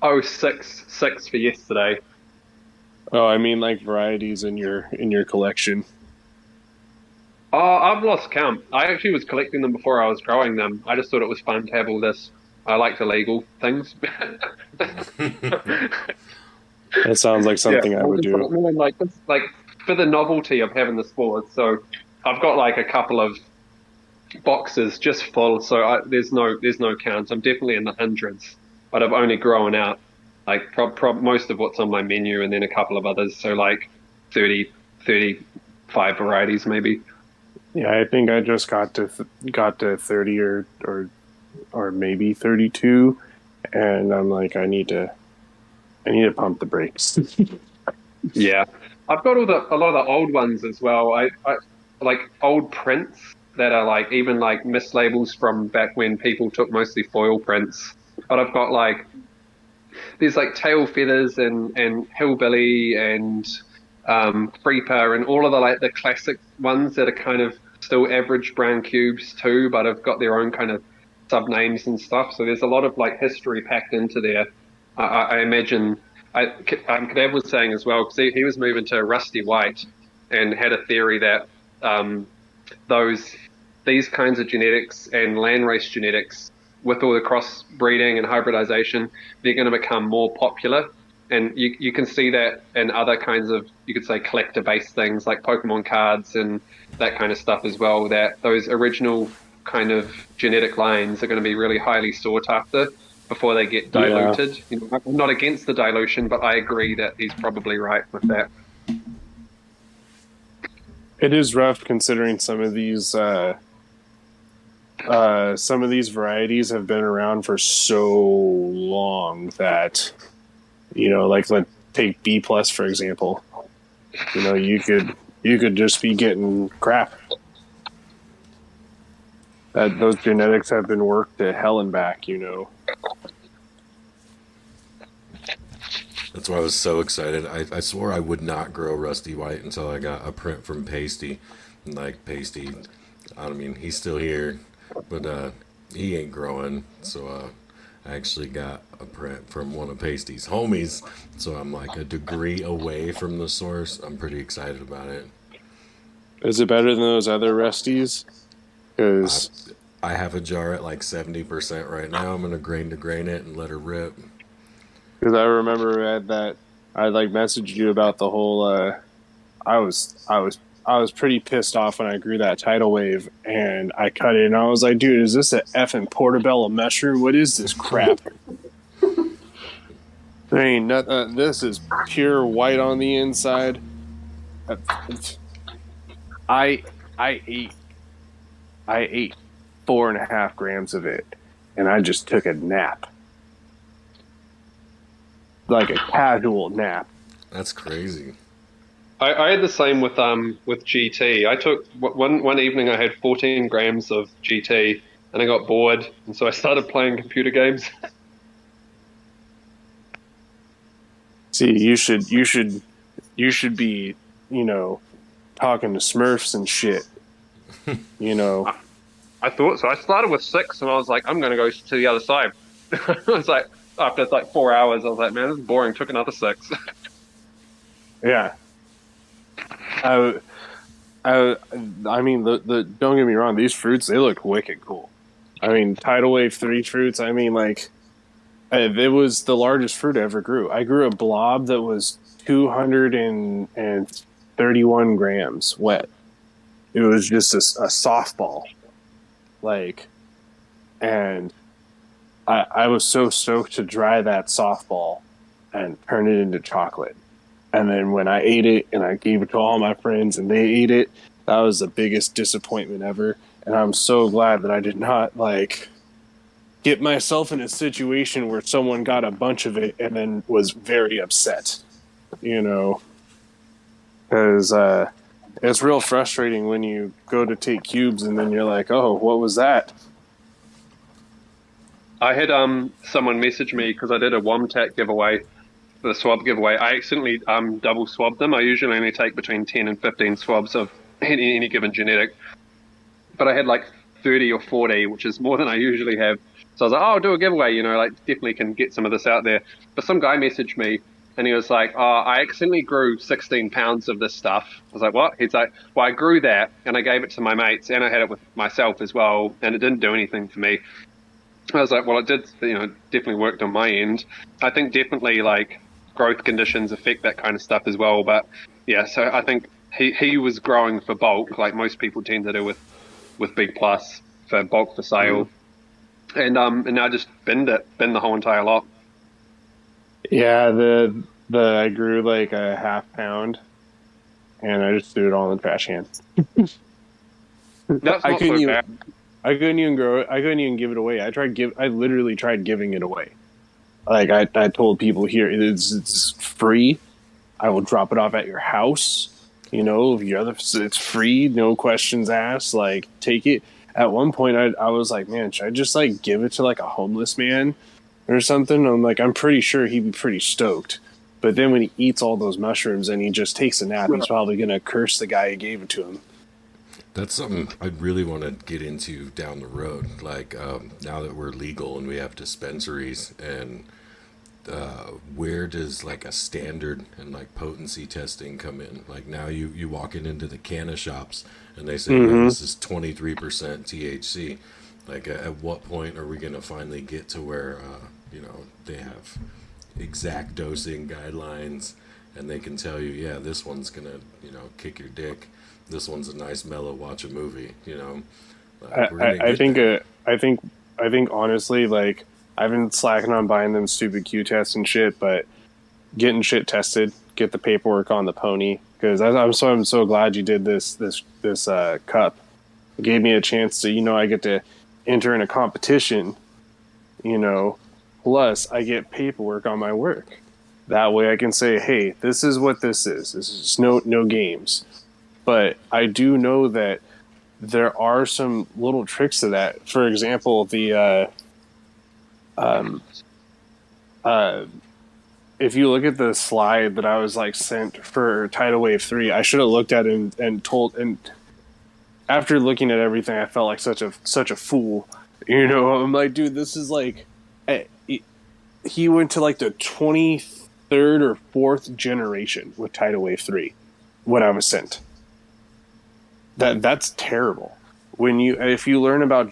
Oh, six for yesterday. Oh, I mean varieties in your collection. Oh, I've lost count. I actually was collecting them before I was growing them. I just thought it was fun to have all this. I like illegal things. That sounds like something I would do. For the novelty of having the spores. So I've got a couple of boxes just full. So there's no count. I'm definitely in the hundreds, but I've only grown out most of what's on my menu, and then a couple of others. So 30, 35 varieties maybe. Yeah, I think I just got to 30 or maybe 32, and I'm like, I need to pump the brakes. Yeah, I've got a lot of the old ones as well. I like old prints that are even mislabels from back when people took mostly foil prints. But I've got there's tail feathers and hillbilly and creeper and all of the classic ones that are kind of still average brown cubes too, but have got their own kind of sub names and stuff. So there's a lot of history packed into there. I imagine. Cadev was saying as well, because he was moving to Rusty White and had a theory that these kinds of genetics and landrace genetics, with all the crossbreeding and hybridization, they're going to become more popular. And you can see that in other kinds of, you could say, collector-based things like Pokemon cards and that kind of stuff as well, that those original kind of genetic lines are going to be really highly sought after before they get diluted. Yeah. I'm not against the dilution, but I agree that he's probably right with that. It is rough considering some of these varieties have been around for so long that, let's take B plus for example. You could just be getting crap. Those genetics have been worked to hell and back, That's why I was so excited. I swore I would not grow Rusty White until I got a print from Pasty Like Pasty, I mean, he's still here, but he ain't growing. So I actually got a print from one of Pasty's homies. So I'm like a degree away from the source. I'm pretty excited about it. Is it better than those other Rusties? Because I have a jar at like 70% right now. I'm gonna grain to grain it and let her rip. I remember that I like messaged you about the whole. I was pretty pissed off when I grew that tidal wave and I cut it and I was like, dude, is this a effing portobello mushroom? What is this crap? There ain't nothing. This is pure white on the inside. I ate 4.5 grams of it, and I just took a nap, like a casual nap. That's crazy. I had the same with GT. I took one evening. I had 14 grams of GT, and I got bored, and so I started playing computer games. See, you should be, talking to Smurfs and shit. I thought so. I started with 6, and I was like, I'm going to go to the other side. I was like, after like 4 hours, I was like, man, this is boring. Took another 6. Yeah. I mean, don't get me wrong. These fruits, they look wicked cool. I mean, Tidal Wave 3 fruits. I mean, like, it was the largest fruit I ever grew. I grew a blob that was 231 grams wet. It was just a softball, like, and I was so stoked to dry that softball and turn it into chocolate. And then when I ate it and I gave it to all my friends and they ate it, that was the biggest disappointment ever. And I'm so glad that I did not, like, get myself in a situation where someone got a bunch of it and then was very upset, because it's real frustrating when you go to take cubes and then you're like, oh, what was that? I had someone message me because I did a Womtat giveaway, the swab giveaway. I accidentally double swabbed them. I usually only take between 10 and 15 swabs of any given genetic, but I had like 30 or 40, which is more than I usually have. So I was like, oh, I'll do a giveaway, like definitely can get some of this out there. But some guy messaged me and he was like, oh, I accidentally grew 16 pounds of this stuff. I was like, what? He's like, well, I grew that and I gave it to my mates and I had it with myself as well and it didn't do anything for me. I was like, well, it did, definitely worked on my end. I think definitely like growth conditions affect that kind of stuff as well. But yeah, so I think he was growing for bulk, like most people tend to do with Big Plus for bulk for sale. And I just binned the whole entire lot. Yeah, I grew like a half pound, and I just threw it all in the trash can. That's not so bad. I couldn't even grow it. I couldn't even give it away. I literally tried giving it away. Like I told people here, it's free. I will drop it off at your house. It's free, no questions asked. Like, take it. At one point, I was like, man, should I just like give it to like a homeless man or something? I'm like, I'm pretty sure he'd be pretty stoked. But then when he eats all those mushrooms and he just takes a nap, he's probably gonna curse the guy who gave it to him. That's something I'd really want to get into down the road. Like, now that we're legal and we have dispensaries, and where does like a standard and like potency testing come in? Like now you walking into the canna shops and they say, oh, this is 23% THC. Like at what point are we going to finally get to where, they have exact dosing guidelines and they can tell you, yeah, this one's going to, kick your dick. This one's a nice mellow watch a movie, I think honestly, like, I've been slacking on buying them stupid Q tests and shit, but getting shit tested, get the paperwork on the pony, because I'm so glad you did this cup. It gave me a chance to, I get to enter in a competition, plus I get paperwork on my work. That way I can say, hey, this is what this is. This is no games. But I do know that there are some little tricks to that. For example, if you look at the slide that I was like sent for Tidal Wave 3, I should have looked at it and after looking at everything, I felt like such a fool. You know, I'm like, dude, this is like, he went to like the 23rd or 4th generation with Tidal Wave 3 when I was sent. That's terrible. If you learn about the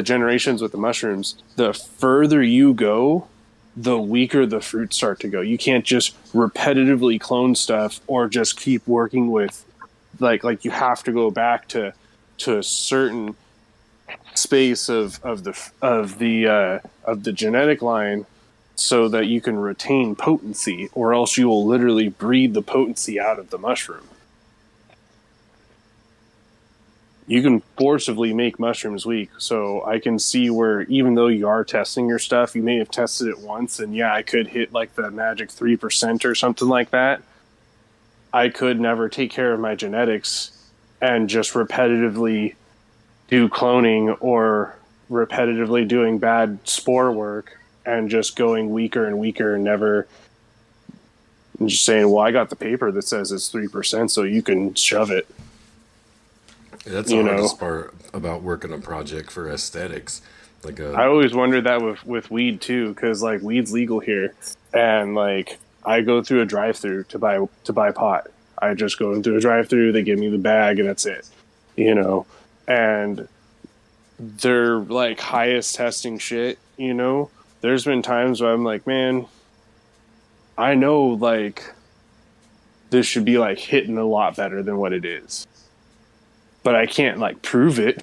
generations with the mushrooms, the further you go, the weaker the fruits start to go. You can't just repetitively clone stuff or just keep working with like you have to go back to a certain space of the genetic line so that you can retain potency, or else you will literally breed the potency out of the mushroom. You can forcibly make mushrooms weak. So I can see where, even though you are testing your stuff, you may have tested it once, and yeah, I could hit like the magic 3% or something like that. I could never take care of my genetics and just repetitively do cloning or repetitively doing bad spore work and just going weaker and weaker and never just saying, well, I got the paper that says it's 3%, so you can shove it. That's the hardest part about working a project for aesthetics. I always wondered that with weed too, because like weed's legal here, and like I go through a drive-through to buy pot. I just go through a drive-through. They give me the bag, and that's it. You know, and they're like highest testing shit. You know, there's been times where I'm like, man, I know like this should be like hitting a lot better than what it is. But I can't like prove it.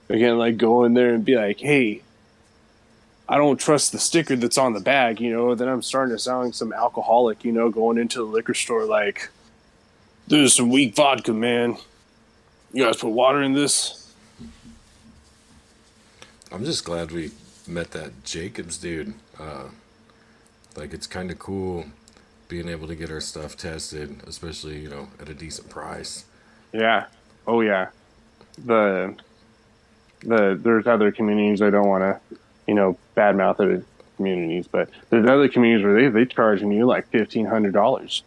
I can't like go in there and be like, hey, I don't trust the sticker that's on the bag, you know. Then I'm starting to sound like some alcoholic, you know, going into the liquor store like, this is some weak vodka, man. You guys put water in this? I'm just glad we met that Jacobs dude. Like, it's kind of cool being able to get our stuff tested, especially, you know, at a decent price. Yeah. Oh yeah. There's other communities, I don't want to, you know, badmouth other communities, but there's other communities where they charging you like $1,500.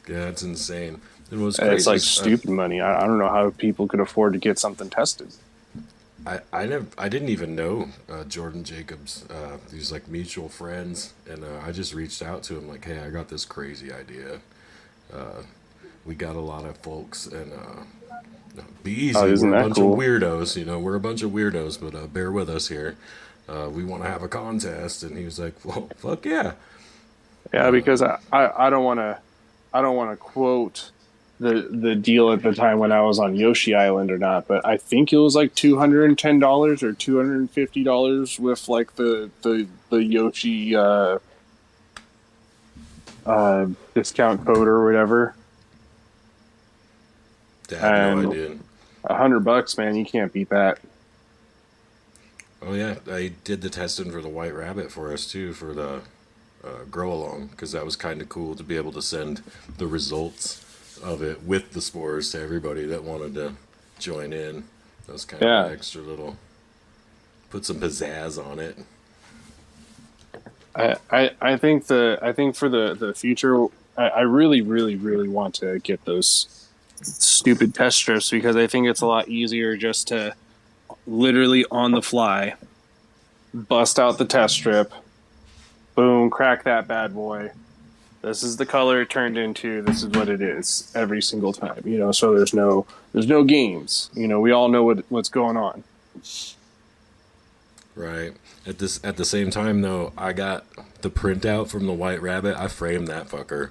Yeah, that's insane. It was crazy. It's like stupid money. I don't know how people could afford to get something tested. I didn't even know Jordan Jacobs. These like mutual friends, and I just reached out to him like, hey, I got this crazy idea. We got a lot of folks, and be easy. We're a bunch of weirdos, you know. We're a bunch of weirdos, but bear with us here. We want to have a contest, and he was like, "Well, fuck yeah." Yeah, because I don't want to quote the deal at the time when I was on Yoshi Island or not, but I think it was like $210 or $250 with like the Yoshi discount code or whatever. I had no idea. $100, man, you can't beat that. Oh yeah, I did the testing for the White Rabbit for us too, for the grow along, because that was kind of cool to be able to send the results of it with the spores to everybody that wanted to join in. That was kind of an extra little, put some pizzazz on it. I think for the future, I really, really, really want to get those stupid test strips, because I think it's a lot easier just to literally on the fly bust out the test strip, boom, crack that bad boy. This is the color it turned into. This is what it is every single time, you know. So there's no games, you know. We all know what's going on. Right. At the same time though, I got the printout from the White Rabbit. I framed that fucker.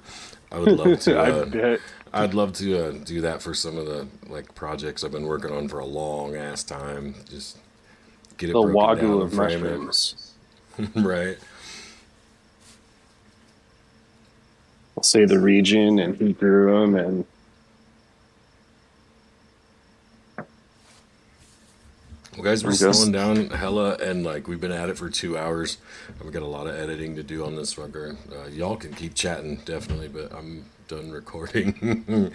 I would love to. I'd love to do that for some of the like projects I've been working on for a long ass time. Just get it the broken wagyu down of mushrooms. Right. I'll say the region and who grew them, and well, guys, we're slowing down hella, and like we've been at it for 2 hours. We've got a lot of editing to do on this fucker. Y'all can keep chatting, definitely, but I'm done recording.